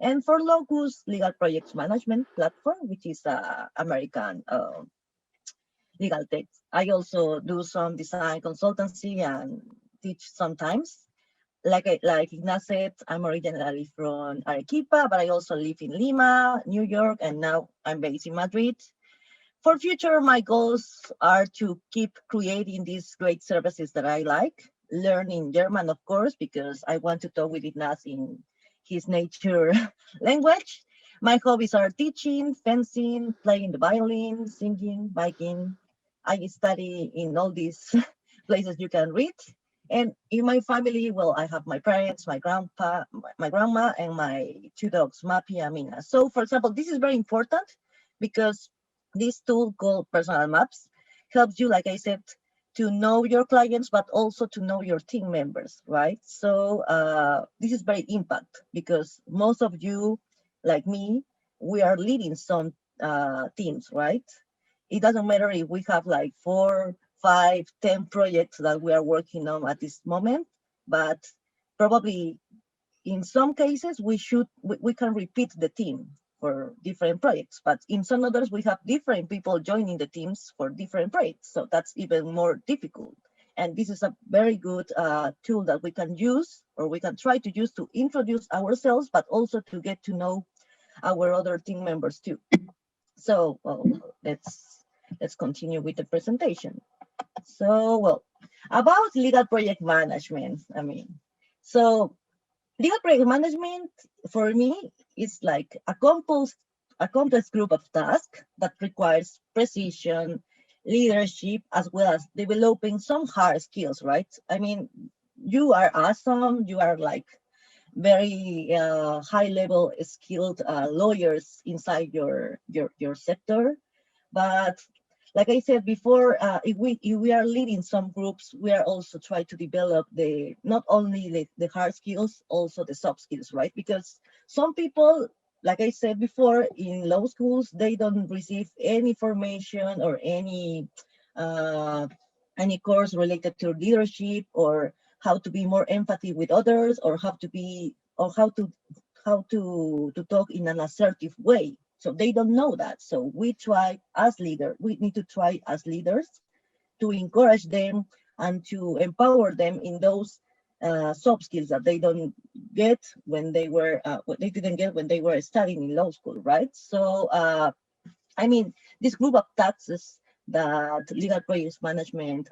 and for Locus Legal Projects Management Platform, which is an American legal tech. I also do some design consultancy and teach sometimes. like Ignace said, I'm originally from Arequipa, but I also live in Lima, New York, and now I'm based in Madrid. For future, my goals are to keep creating these great services that I like, learn in German, of course, because I want to talk with Ignace in his nature language. My hobbies are teaching, fencing, playing the violin, singing, biking. I study in all these places you can read. And in my family, well, I have my parents, my grandpa, my grandma, and my two dogs, Mappy and Mina. So, for example, this is very important because this tool called Personal Maps helps you, like I said, to know your clients, but also to know your team members, right? So this is very impact because most of you, like me, we are leading some teams, right? It doesn't matter if we have like 4, 5, 10 projects that we are working on at this moment, but probably in some cases we can repeat the team for different projects, but in some others we have different people joining the teams for different projects, so that's even more difficult. And this is a very good tool that we can use, or we can try to use, to introduce ourselves, but also to get to know our other team members too. So well, let's continue with the presentation. So well, about legal project management, so legal project management for me is like a complex group of tasks that requires precision, leadership, as well as developing some hard skills, right? I mean, you are awesome, you are like very high level skilled lawyers inside your sector, but like I said before, if we are leading some groups, we are also trying to develop not only the hard skills, also the soft skills, right? Because some people, like I said before, in law schools, they don't receive any formation or uh, any course related to leadership, or how to be more empathy with others, or how to talk in an assertive way. So they don't know that. So we need to try as leaders to encourage them and to empower them in those soft skills that they don't get what they didn't get when they were studying in law school, right? So this group of tasks that legal projects management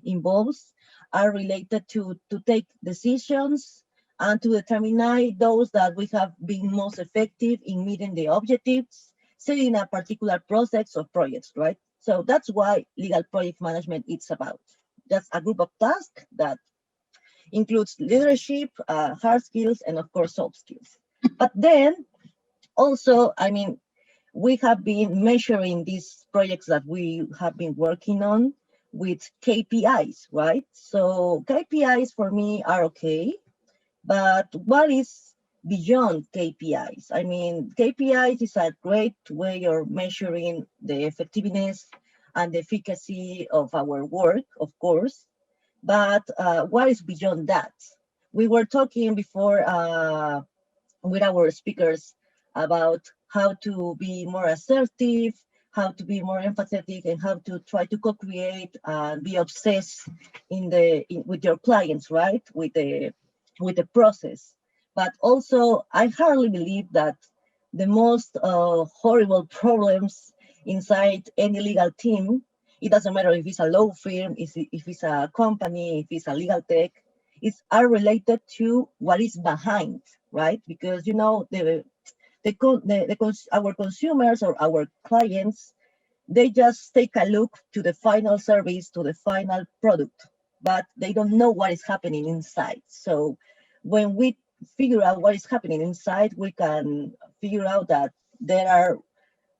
involves are related to take decisions and to determine those that we have been most effective in meeting the objectives set in a particular process or projects, right? So that's why legal project management is about. That's a group of tasks that includes leadership, hard skills, and of course soft skills. But then also, we have been measuring these projects that we have been working on with KPIs, right? So KPIs for me are okay, but what is beyond KPIs? KPIs is a great way of measuring the effectiveness and the efficacy of our work, of course, but what is beyond that? We were talking before with our speakers about how to be more assertive, how to be more empathetic, and how to try to co-create and be obsessed with your clients, right? With the process. But also, I hardly believe that the most horrible problems inside any legal team, it doesn't matter if it's a law firm, if it's a company, if it's a legal tech, are related to what is behind, right? Because our consumers or our clients, they just take a look to the final service, to the final product, but they don't know what is happening inside. So when we figure out what is happening inside, we can figure out that there are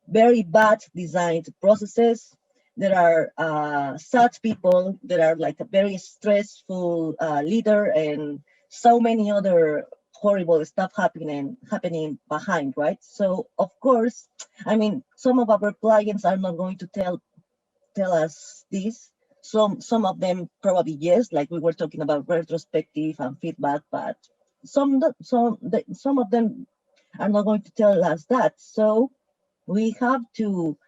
very bad designed processes. There are sad people. There are like a very stressful leader, and so many other horrible stuff happening behind, right? So of course, some of our clients are not going to tell us this. Some of them probably yes, like we were talking about retrospective and feedback, but some of them are not going to tell us that. So we have to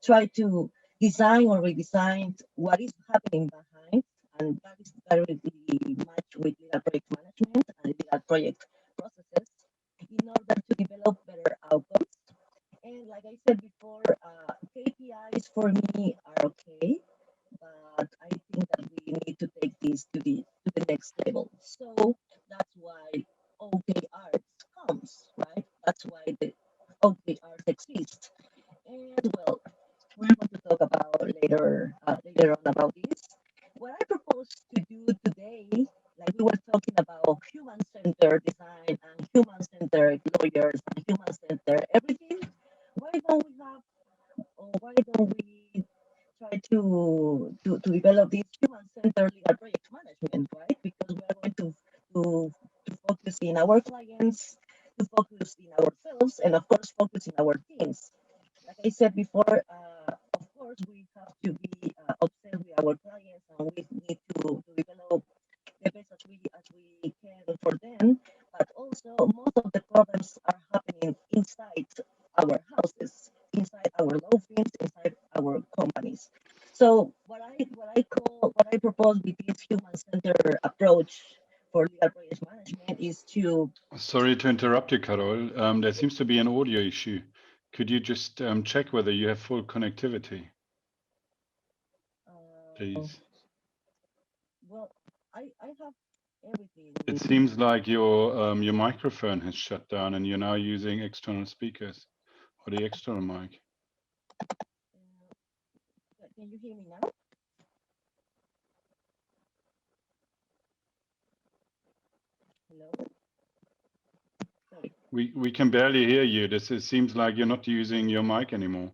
try to design or redesign what is happening behind, and that is directly matched with legal project management and legal project processes in order to develop better outcomes. And like I said before, KPIs for me are okay, but I think that we need to take this to the next level. So that's why OKRs comes, right? That's why the OKRs exist. And well, we're going to talk about later on about this. What I propose to do today, like we were talking about human-centered design and human-centered lawyers and human-centered everything. Why don't we have, or why don't we try to develop this human-centered legal project management, right? Because we are going to focus in our clients, to focus in ourselves, and of course focus in our teams. Like I said before, of course, we have to be obsessed with our clients and we need to develop the best as we can for them. But also, most of the problems are happening inside our houses, inside our law firms, inside our companies. So, what I propose with this human-centered approach for legal project management is to. Sorry to interrupt you, Carol. There seems to be an audio issue. Could you just check whether you have full connectivity, please? Well, I have everything. It seems like your microphone has shut down and you're now using external speakers or the external mic. Can you hear me now? Hello? Sorry. We can barely hear you. It seems like you're not using your mic anymore.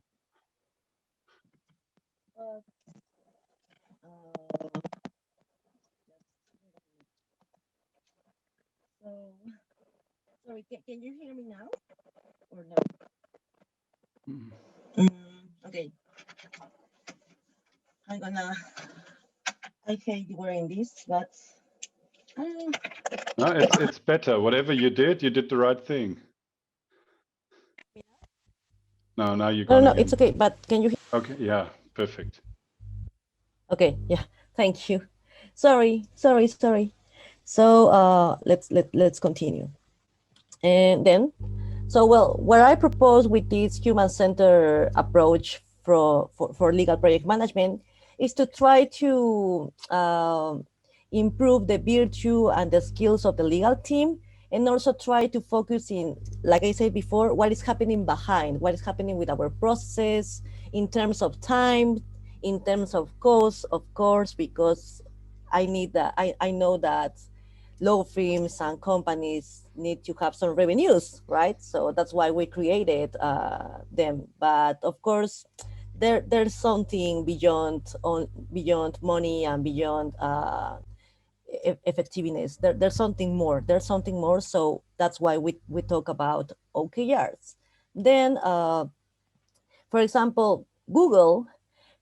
Uh, so, sorry, can you hear me now or no? Okay. I hate wearing this, but. No, it's better. Whatever you did the right thing. No, now you're gone. No, it's okay. But can you? Okay, yeah, perfect. Okay, yeah. Thank you. Sorry. So let's continue. And then, so well, what I propose with this human-centered approach for legal project management is to try to improve the virtue and the skills of the legal team, and also try to focus in, like I said before, what is happening behind, what is happening with our processes in terms of time, in terms of cost, of course, because I know that law firms and companies need to have some revenues, right? So that's why we created them. But of course, there's something beyond money and beyond effectiveness. There's something more. So that's why we talk about OKRs. Then, for example, Google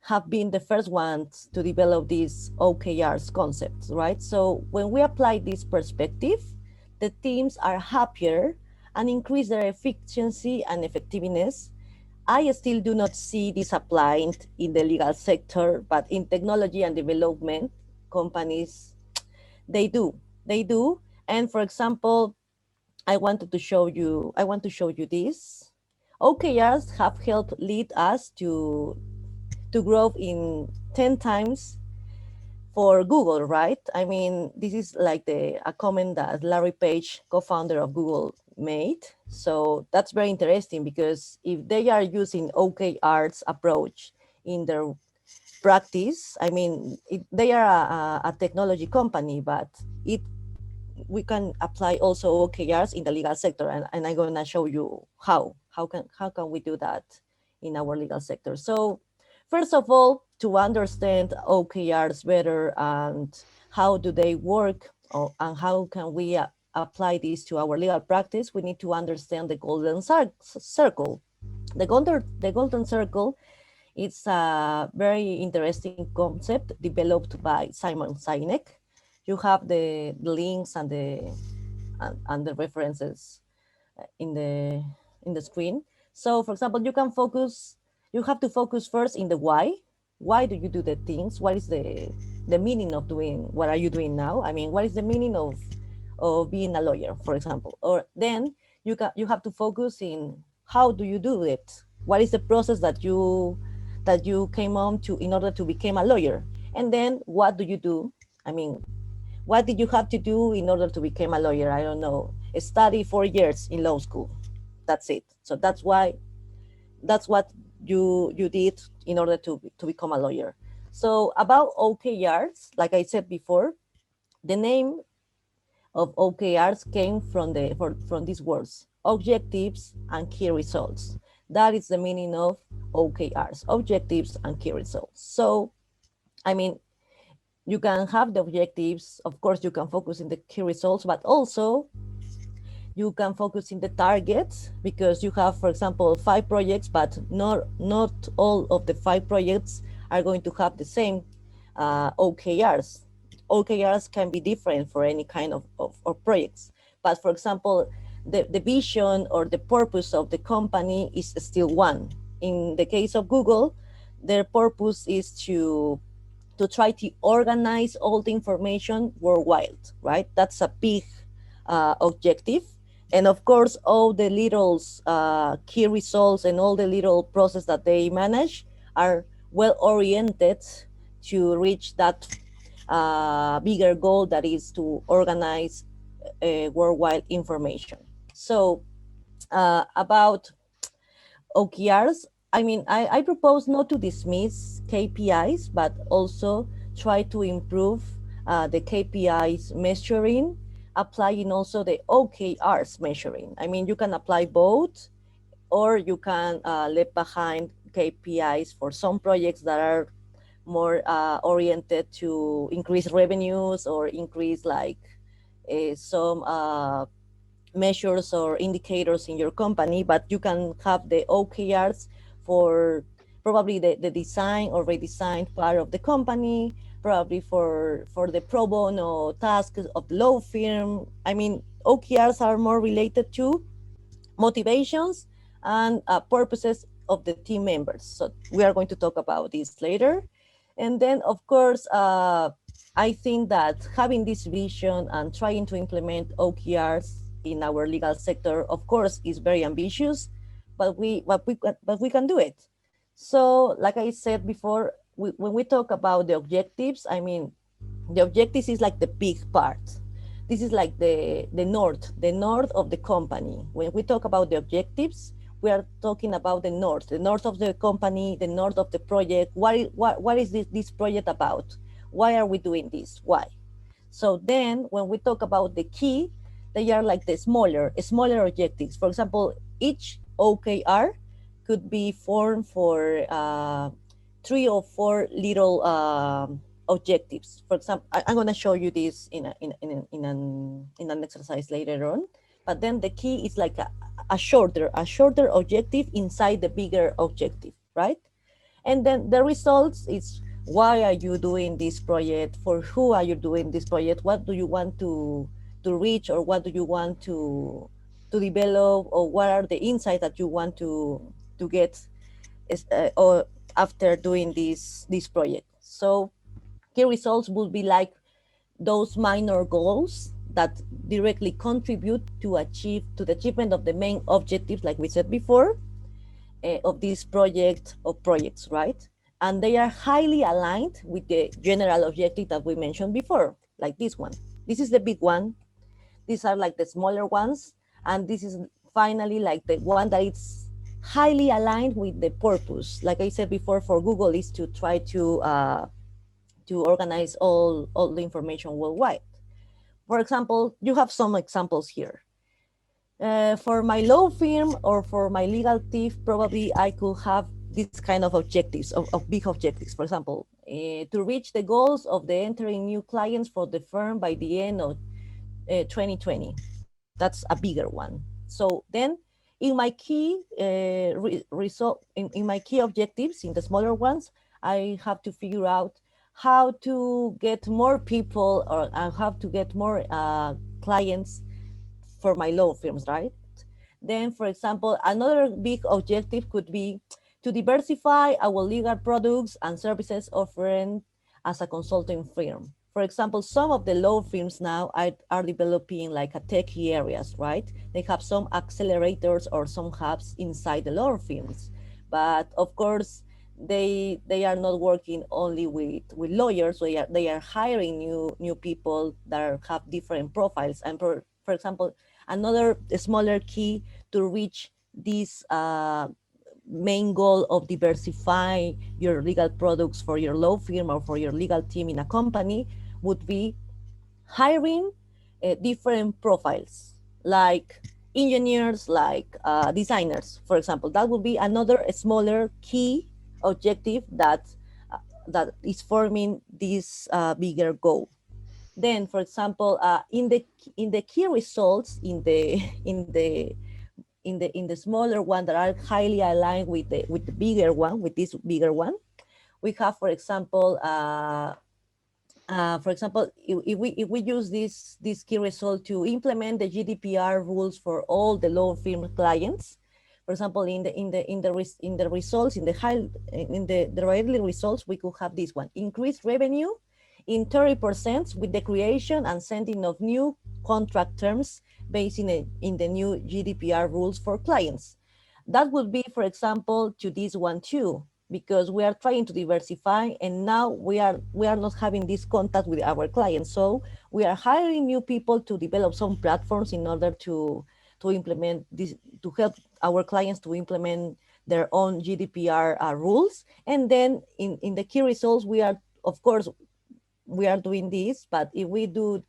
have been the first ones to develop these OKRs concepts, right? So when we apply this perspective, the teams are happier and increase their efficiency and effectiveness. I still do not see this applied in the legal sector, but in technology and development companies, they do. And for example, I want to show you this. OKRs have helped lead us to grow in 10 times for Google, right? I mean, this is like a comment that Larry Page, co-founder of Google, made. So that's very interesting, because if they are using OKRs approach in their practice, I mean, they are a technology company, but we can apply also OKRs in the legal sector, and I'm going to show you how can we do that in our legal sector. So first of all, to understand OKRs better and how do they work, and how can we apply this to our legal practice, we need to understand the golden circle. The golden circle is a very interesting concept developed by Simon Sinek. You have the links and the references in the screen. So for example, you have to focus first in the why. Why do you do the things? What is the the meaning of doing what are you doing now? I mean, what is the meaning of being a lawyer, for example? Or then you have to focus in how do you do it? What is the process that you came on to in order to become a lawyer? And then what do you do? I mean, what did you have to do in order to become a lawyer? I don't know. Study 4 years in law school. That's it. So that's what you did in order to become a lawyer. So about OKRs, like I said before, the name of OKRs came from these words, objectives and key results. That is the meaning of OKRs, objectives and key results. So, I mean, you can have the objectives, of course, you can focus in the key results, but also you can focus in the targets because you have, for example, 5 projects, but not all of the 5 projects are going to have the same OKRs. OKRs can be different for any kind of projects. But for example, the vision or the purpose of the company is still one. In the case of Google, their purpose is to try to organize all the information worldwide, right? That's a big objective. And of course, all the little key results and all the little process that they manage are well oriented to reach that bigger goal that is to organize worldwide information. So about OKRs, I mean, I propose not to dismiss KPIs, but also try to improve the KPIs measuring, applying also the OKRs measuring. I mean, you can apply both, or you can leave behind KPIs for some projects that are more oriented to increase revenues or increase like some measures or indicators in your company, but you can have the OKRs for probably the design or redesign part of the company, probably for the pro bono tasks of the law firm. I mean, OKRs are more related to motivations and purposes of the team members. So we are going to talk about this later. And then, of course, I think that having this vision and trying to implement OKRs in our legal sector, of course, is very ambitious, but we can do it. So, like I said before, when we talk about the objectives, I mean, the objectives is like the big part. This is like the north of the company. When we talk about the objectives, we are talking about the north of the company, the north of the project. What is this project about? Why are we doing this? Why? So then when we talk about the key, they are like the smaller objectives. For example, each OKR could be formed for 3 or 4 little objectives. For example, I'm going to show you this in an exercise later on. But then the key is like a shorter objective inside the bigger objective, right? And then the results is, why are you doing this project? For who are you doing this project? What do you want to reach, or what do you want to develop, or what are the insights that you want to get or after doing this project? So key results will be like those minor goals that directly contribute to the achievement of the main objectives, like we said before, of this project or projects, right? And they are highly aligned with the general objective that we mentioned before, like this one. This is the big one. These are like the smaller ones. And this is finally like the one that is highly aligned with the purpose. Like I said before, for Google is to try to organize all the information worldwide. For example, you have some examples here. For my law firm or for my legal team, probably I could have this kind of objectives, of big objectives. For example, to reach the goals of the entering new clients for the firm by the end of 2020. That's a bigger one. So then in my key in my key objectives, in the smaller ones, I have to figure out how to get more people, or I have to get more clients for my law firms, right? Then, for example, another big objective could be to diversify our legal products and services offering as a consulting firm. For example, some of the law firms now are developing like a techie areas, right? They have some accelerators or some hubs inside the law firms. But of course, they are not working only with lawyers. They are hiring new people that have different profiles. And for example, another smaller key to reach this main goal of diversify your legal products for your law firm or for your legal team in a company would be hiring different profiles, like engineers, like designers, for example. That would be another smaller key objective that is forming this bigger goal. Then, for example, in the key results in the smaller one that are highly aligned with the bigger one, with this bigger one, we have, for example, if we use this key result to implement the GDPR rules for all the law firm clients, for example, in the results, in the yearly results, we could have this one: increased revenue in 30% with the creation and sending of new contract terms based in the new GDPR rules for clients. That would be, for example, to this one too, because we are trying to diversify, and now we are not having this contact with our clients. So we are hiring new people to develop some platforms in order to implement this, to help our clients to implement their own GDPR rules. And then in the key results, we are, of course, we are doing this, but if we do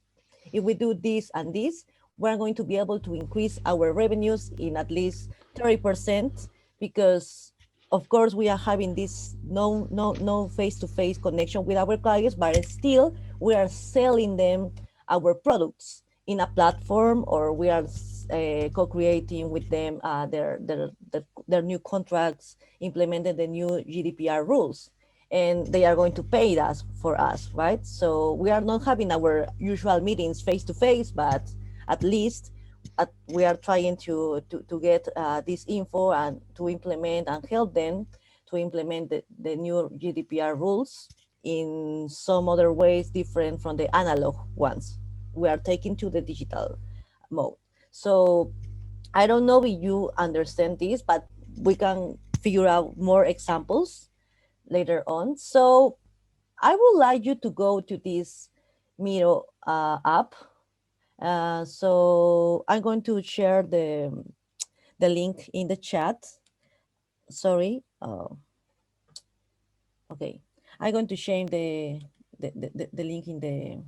this and this, we're going to be able to increase our revenues in at least 30%, because of course we are having this no face-to-face connection with our clients, but still we are selling them our products in a platform, or we are co-creating with them their new contracts, implementing the new GDPR rules, and they are going to pay us for us, right? So we are not having our usual meetings face-to-face, but at least we are trying to get this info and to implement and help them to implement the new GDPR rules in some other ways different from the analog ones. We are taking to the digital mode. So I don't know if you understand this, but we can figure out more examples later on. So I would like you to go to this Miro app. So I'm going to share the link in the chat. Sorry. Okay. I'm going to share the link in the.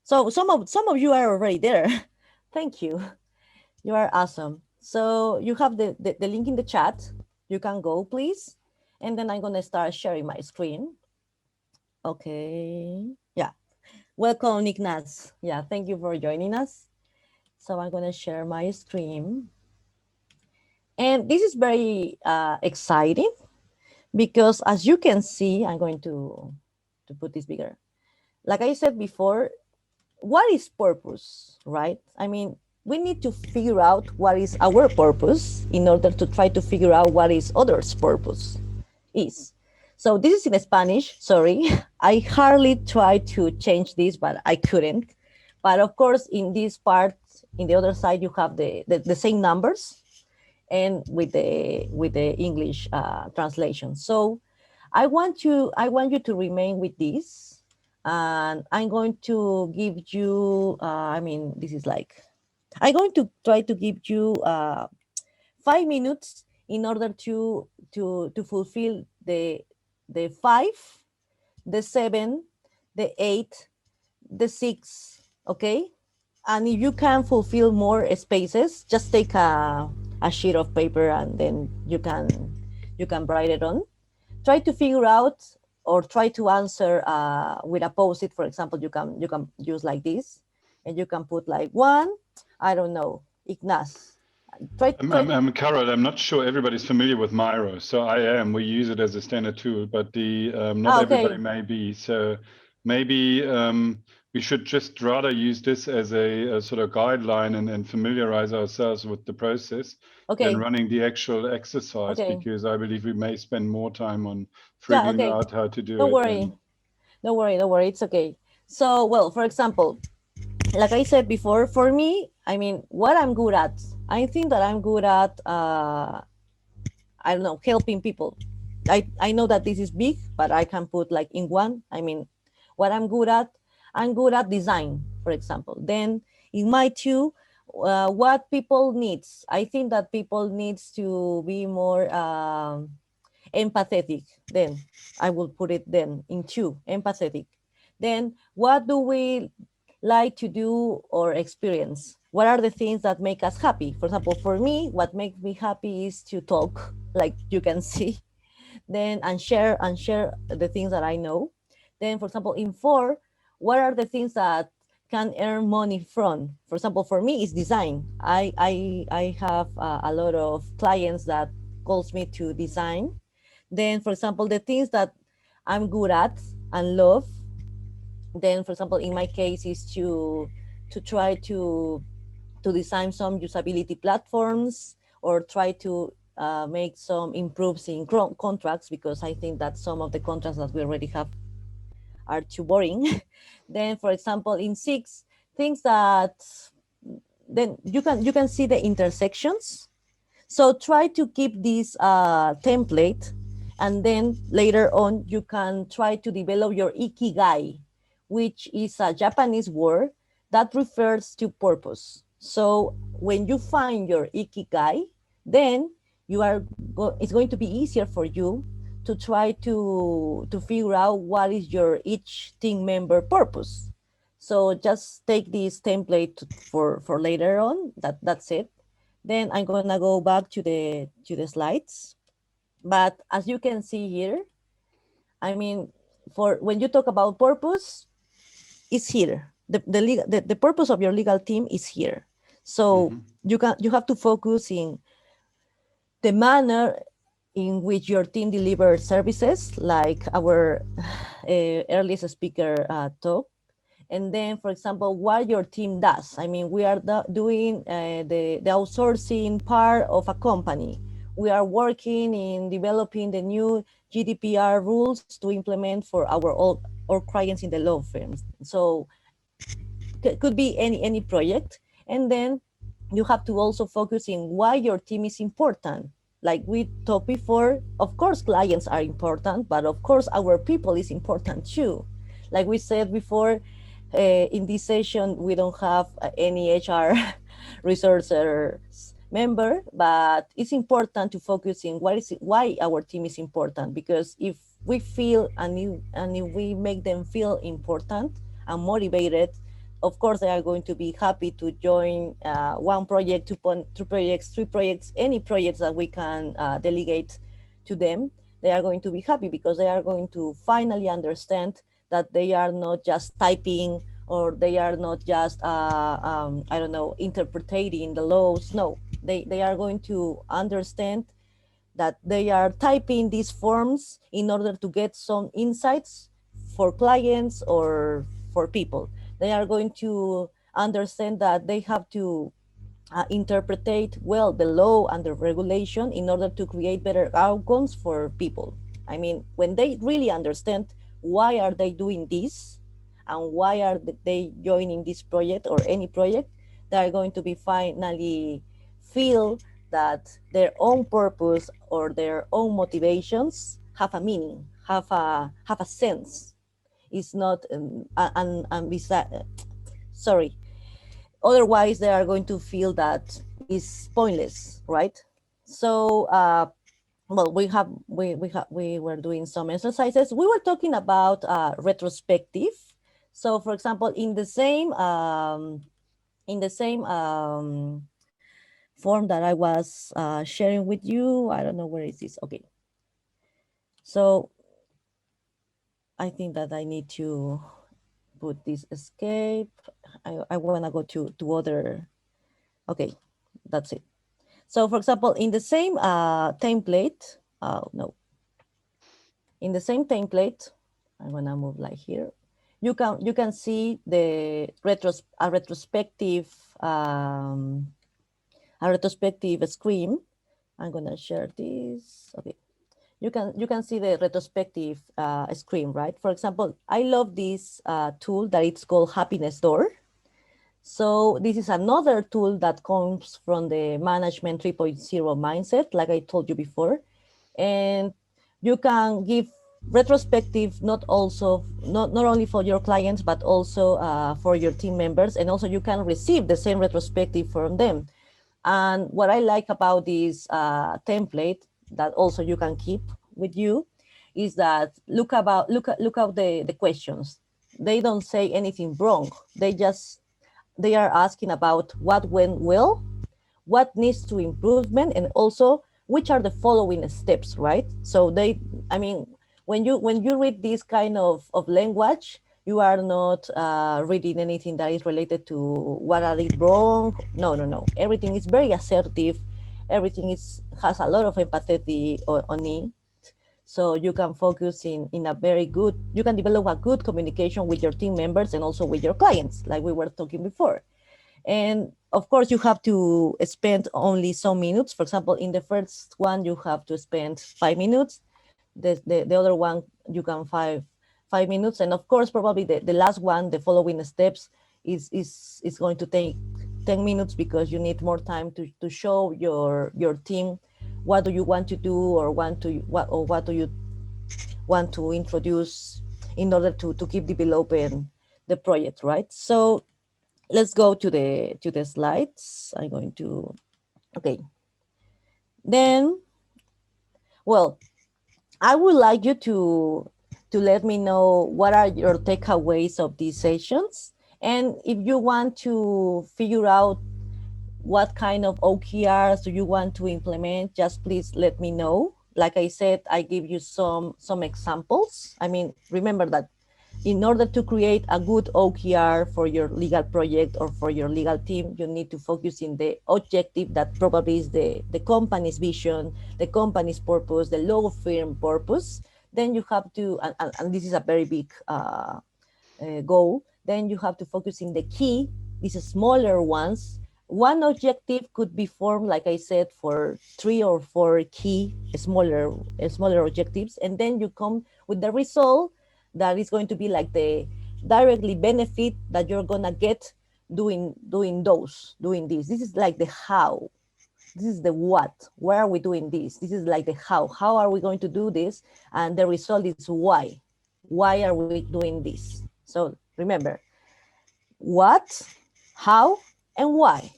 So some of you are already there. Thank you. You are awesome. So you have the link in the chat. You can go, please. And then I'm going to start sharing my screen. Okay. Yeah. Welcome, Ignaz. Yeah, thank you for joining us. So I'm going to share my screen. And this is very exciting because, as you can see, I'm going to put this bigger. Like I said before, what is purpose, right? I mean, we need to figure out what is our purpose in order to try to figure out what is others' purpose is. So this is in Spanish, sorry. I hardly tried to change this, but I couldn't. But of course, in this part, in the other side, you have the same numbers and with the English translation. So I want you to remain with this. And I'm going to give you, I mean, this is like, I'm going to try to give you 5 minutes in order to fulfill the 5, the 7, the 8, the 6, okay? And if you can fulfill more spaces, just take a sheet of paper and then you can write it on. Try to figure out or try to answer with a post-it. For example, you can use like this, and you can put like 1, I don't know, Ignaz. Carol, I'm not sure everybody's familiar with Miro, so I am. We use it as a standard tool, but not everybody may be. So maybe we should just rather use this as a sort of guideline and familiarize ourselves with the process than running the actual exercise, because I believe we may spend more time on figuring out how to do it. Don't worry. Don't worry, don't worry, it's okay. So, well, for example, like I said before, for me, I mean, what I'm good at, I think that I'm good at, I don't know, helping people. I know that this is big, but I can put like in one. I mean, what I'm good at design, for example. Then in my two, what people needs, I think that people needs to be more empathetic. Then I will put it then in two, empathetic. Then what do we like to do or experience? What are the things that make us happy? For example, for me, what makes me happy is to talk, like you can see, then and share the things that I know. Then, for example, in four, what are the things that can earn money from? For example, for me, it's design. I have a lot of clients that calls me to design. Then, for example, the things that I'm good at and love. Then, for example, in my case, is to try to design some usability platforms or try to make some improves in contracts, because I think that some of the contracts that we already have are too boring. Then, for example, in six, things that then you can see the intersections. So try to keep this template, and then later on you can try to develop your ikigai, which is a Japanese word that refers to purpose. So when you find your ikigai, then it's going to be easier for you to try to figure out what is your each team member purpose. So just take this template for later on. That's it. Then I'm gonna go back to the slides. But as you can see here, I mean, for when you talk about purpose, it's here. The purpose of your legal team is here. So you have to focus in the manner in which your team delivers services, like our earliest speaker talk. And then, for example, what your team does. I mean, we are doing the outsourcing part of a company. We are working in developing the new GDPR rules to implement for all clients in the law firms. So could be any project. And then you have to also focus in why your team is important. Like we talked before, of course, clients are important, but of course, our people is important too. Like we said before, in this session, we don't have any HR resources member, but it's important to focus in why our team is important, because if we feel and if we make them feel important and motivated, of course they are going to be happy to join one project, two projects, three projects, any projects that we can delegate to them. They are going to be happy because they are going to finally understand that they are not just typing, or they are not just I don't know, interpreting the laws. No, they are going to understand that they are typing these forms in order to get some insights for clients or for people. They are going to understand that they have to interpret well the law and the regulation in order to create better outcomes for people. I mean, when they really understand why are they doing this and why are they joining this project or any project, they are going to be finally feel that their own purpose or their own motivations have a meaning, have a sense. It's not sorry. Otherwise, they are going to feel that it's pointless, right? So, well, we were doing some exercises. We were talking about retrospective. So, for example, in the same form that I was sharing with you, I don't know where is this. Okay. So, I think that I need to put this escape. I want to go to other. Okay, that's it. So, for example, in the same template, no, in the same template, I'm gonna move like here. You can see the retrospective screen. I'm gonna share this. Okay, you can see the retrospective screen, right? For example, I love this tool that it's called Happiness Door. So this is another tool that comes from the management 3.0 mindset, like I told you before. And you can give retrospective not only for your clients, but also for your team members. And also you can receive the same retrospective from them. And what I like about this template that also you can keep with you is that look at the questions. They don't say anything wrong. They are asking about what went well, what needs to improvement, and also which are the following steps, right? So I mean, when you read this kind of language, you are not reading anything that is related to what are it wrong. No. Everything is very assertive. Everything has a lot of empathy on it. So you can focus in a very good, you can develop a good communication with your team members and also with your clients, like we were talking before. And of course, you have to spend only some minutes. For example, in the first one, you have to spend 5 minutes. The other one, you can 5 minutes. And of course, probably the last one, the following steps is going to take 10 minutes because you need more time to show your team what do you want to do or what do you want to introduce in order to keep developing the project, right? So let's go to the slides. I'm going to, okay. Then, well, I would like you to let me know what are your takeaways of these sessions. And if you want to figure out what kind of OKRs do you want to implement, just please let me know. Like I said, I give you some examples. I mean, remember that in order to create a good OKR for your legal project or for your legal team, you need to focus in the objective that probably is the company's vision, the company's purpose, the law firm purpose. Then you have to, and this is a very big goal, then you have to focus in the key, these smaller ones. One objective could be formed, like I said, for 3 or 4 key smaller objectives, and then you come with the result that is going to be like the directly benefit that you're gonna get doing this. This is like the how. This is the what. Why are we doing this? This is like the how. How are we going to do this? And the result is why. Why are we doing this? So remember, what, how, and why.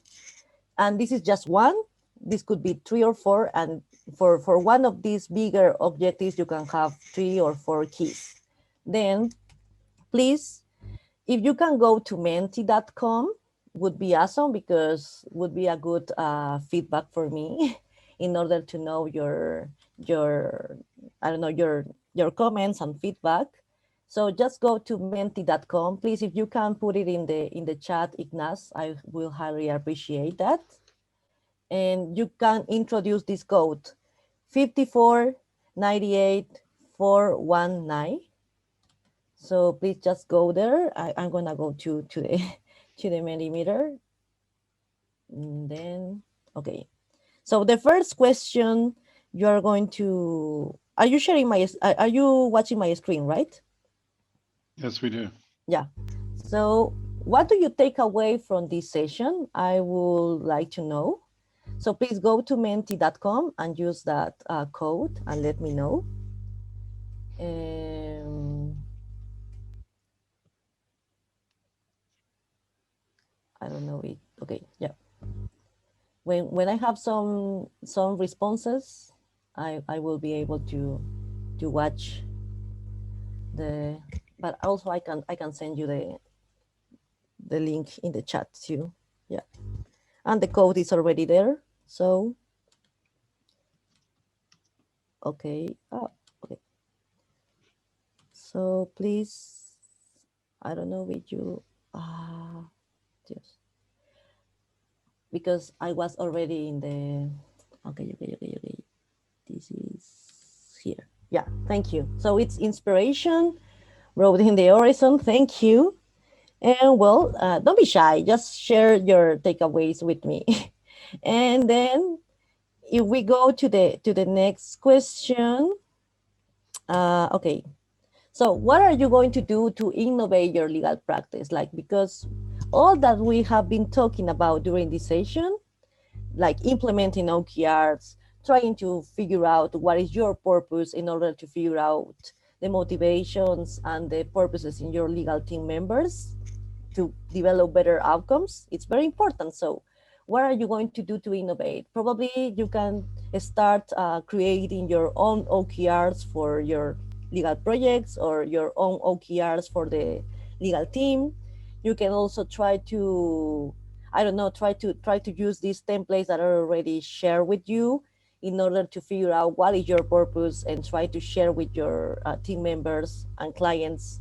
And this is just one. This could be 3 or 4. And for one of these bigger objectives, you can have 3 or 4 keys. Then please, if you can go to menti.com, would be awesome, because would be a good feedback for me in order to know your I don't know, your comments and feedback. So just go to menti.com. Please, if you can put it in the chat, Ignace, I will highly appreciate that. And you can introduce this code 5498419. So please just go there. I'm gonna go to the Mentimeter. And then, okay. So the first question, you are going to, are you watching my screen, right? Yes, we do. Yeah. So what do you take away from this session? I would like to know. So please go to menti.com and use that code and let me know. I don't know it. Okay, yeah. When I have some responses, I will be able to watch the. But also I can send you the link in the chat too. Yeah, and the code is already there. So okay. Oh, okay. So please, I don't know with you. Yes. Because I was already in the, okay. This is here. Yeah, thank you. So it's inspiration, road in the horizon. Thank you. And well, don't be shy. Just share your takeaways with me. And then if we go to the next question, Okay. So what are you going to do to innovate your legal practice? Like, because all that we have been talking about during this session, like implementing OKRs, trying to figure out what is your purpose in order to figure out the motivations and the purposes in your legal team members to develop better outcomes. It's very important. So what are you going to do to innovate? Probably you can start creating your own OKRs for your legal projects or your own OKRs for the legal team. You can also try to, I don't know, try to use these templates that are already shared with you in order to figure out what is your purpose and try to share with your team members and clients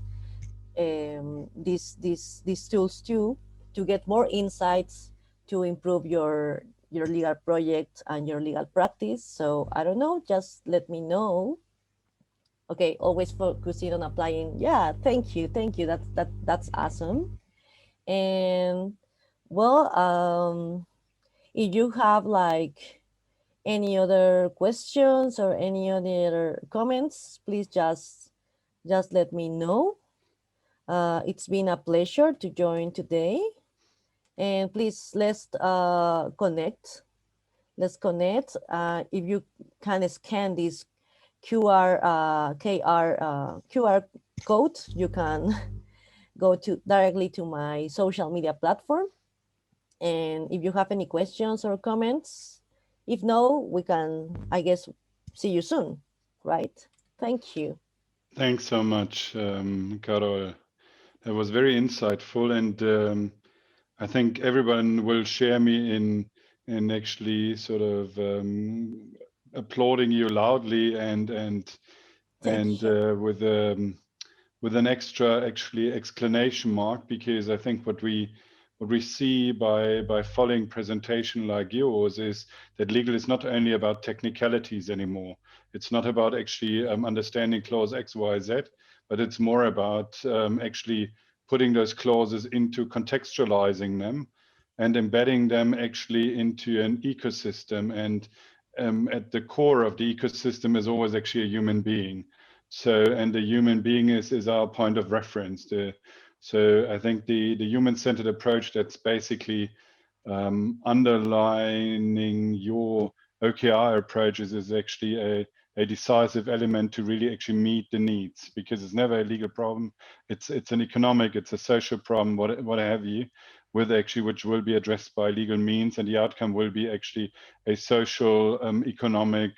these tools too, to get more insights to improve your legal project and your legal practice. So I don't know, just let me know. Okay, always focusing on applying. Yeah, thank you. That's awesome. And well, if you have like any other questions or any other comments, please just let me know. It's been a pleasure to join today. And please, let's connect. Let's connect. If you can scan this QR code, you can go directly to my social media platform. And if you have any questions or comments, if no, we can, I guess, see you soon, right? Thank you. Thanks so much, Carol. That was very insightful, and I think everyone will share me in actually sort of applauding you loudly and with an extra actually exclamation mark, because I think what we see by following presentation like yours is that legal is not only about technicalities anymore. It's not about actually understanding clause X, Y, Z, but it's more about actually putting those clauses into contextualizing them and embedding them actually into an ecosystem. And at the core of the ecosystem is always actually a human being. So, and the human being is our point of reference. So I think the human-centered approach that's basically underlining your OKR approaches is actually a decisive element to really actually meet the needs, because it's never a legal problem. It's an economic, it's a social problem, what have you, with actually which will be addressed by legal means, and the outcome will be actually a social, economic,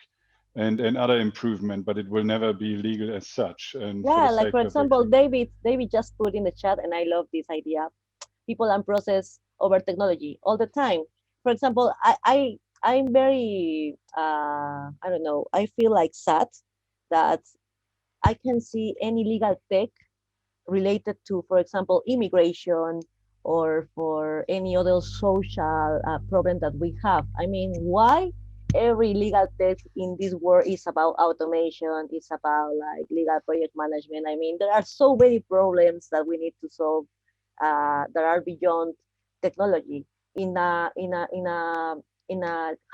and other improvement, but it will never be legal as such. And Yeah, for the like sake for of example, actually, David just put in the chat, and I love this idea: people and process over technology all the time. For example, I'm very I don't know, I feel like sad that I can see any legal tech related to, for example, immigration or for any other social problem that we have. I mean, why every legal text in this world is about automation, it's about like legal project management? I mean, there are so many problems that we need to solve that are beyond technology. In a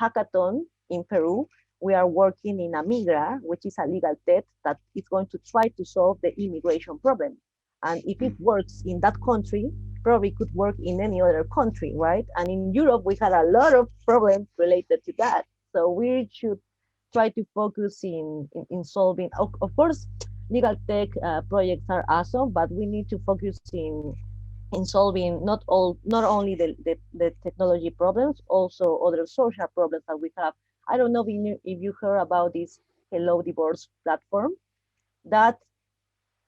hackathon in Peru, we are working in a migra, which is a legal tech that is going to try to solve the immigration problem. And if it works in that country, probably could work in any other country, right? And in Europe, we had a lot of problems related to that. So we should try to focus in solving. Of course, legal tech projects are awesome, but we need to focus in solving not only the technology problems, also other social problems that we have. I don't know if you heard about this Hello Divorce platform. That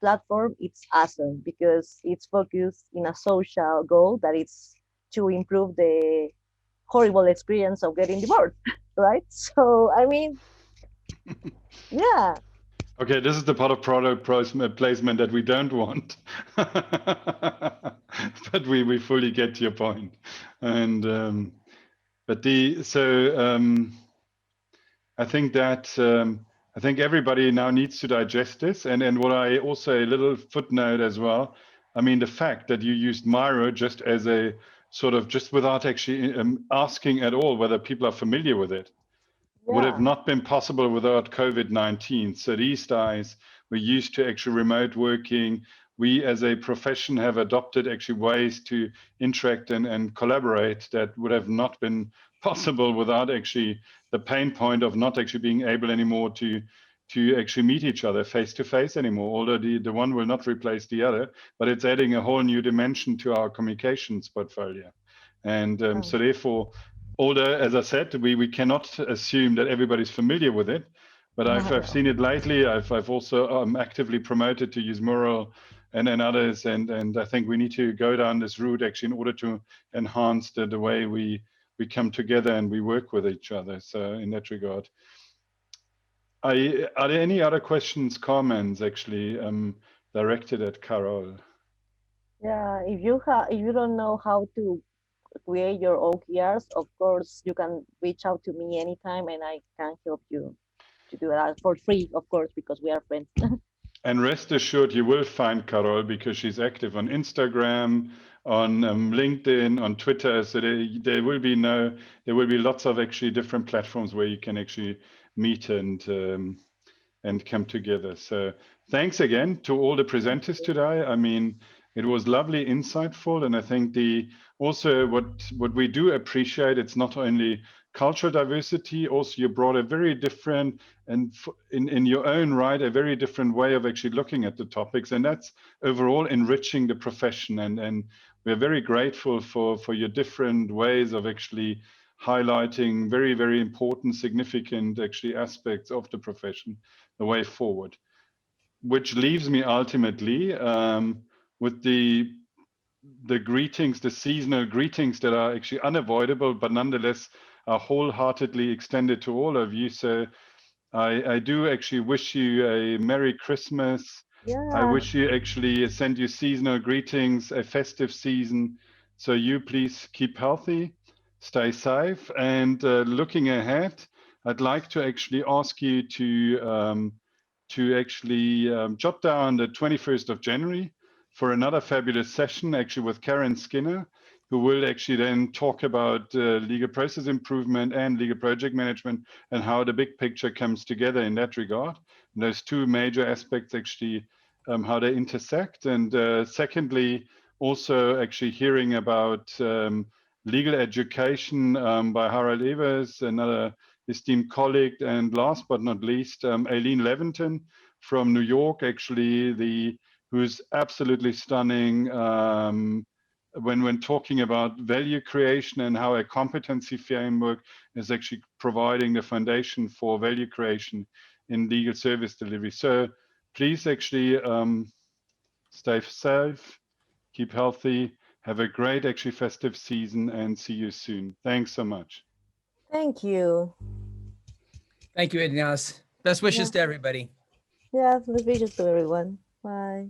platform, it's awesome because it's focused in a social goal that is to improve the horrible experience of getting divorced, right? So I mean, yeah. okay, this is the part of product placement that we don't want, but we fully get your point. And I think that I think everybody now needs to digest this. And what I also, a little footnote as well, I mean, the fact that you used Miro just as a sort of, just without actually asking at all whether people are familiar with it. would have Yeah. not been possible without COVID-19. So these days we're used to actually remote working. We as a profession have adopted actually ways to interact and collaborate that would have not been possible without actually the pain point of not actually being able anymore to actually meet each other face to face anymore. Although the one will not replace the other, but it's adding a whole new dimension to our communications portfolio. And so therefore, although, as I said, we cannot assume that everybody's familiar with it, but I've seen it lately. I've also actively promoted to use Mural and others, and I think we need to go down this route actually in order to enhance the way we come together and we work with each other. So in that regard, are there any other questions, comments actually directed at Carol? Yeah, if you don't know how to create your OKRs, of course you can reach out to me anytime and I can help you to do that for free, of course, because we are friends. And rest assured, you will find Carol because she's active on Instagram, on LinkedIn, on Twitter. So there will be lots of actually different platforms where you can actually meet and come together. So thanks again to all the presenters today. I mean, it was lovely, insightful, and I think also what we do appreciate, it's not only cultural diversity, also you brought a very different and in your own right, a very different way of actually looking at the topics, and that's overall enriching the profession. And we're very grateful for your different ways of actually highlighting very, very important, significant actually aspects of the profession, the way forward. Which leaves me ultimately with the greetings, the seasonal greetings that are actually unavoidable, but nonetheless are wholeheartedly extended to all of you. So I do actually wish you a Merry Christmas. Yeah. I wish you actually send you seasonal greetings, a festive season. So you please keep healthy, stay safe, and looking ahead, I'd like to actually ask you to actually jot down the 21st of January for another fabulous session, actually with Karen Skinner, who will actually then talk about legal process improvement and legal project management and how the big picture comes together in that regard. And those two major aspects actually, how they intersect. And secondly, also actually hearing about legal education by Harald Evers, another esteemed colleague, and last but not least, Aileen Leventon from New York, actually, who's absolutely stunning when talking about value creation and how a competency framework is actually providing the foundation for value creation in legal service delivery. So please actually stay safe, keep healthy, have a great actually festive season, and see you soon. Thanks so much. Thank you. Thank you, Ignace. Best wishes to everybody. Yeah, best wishes to everyone. Bye.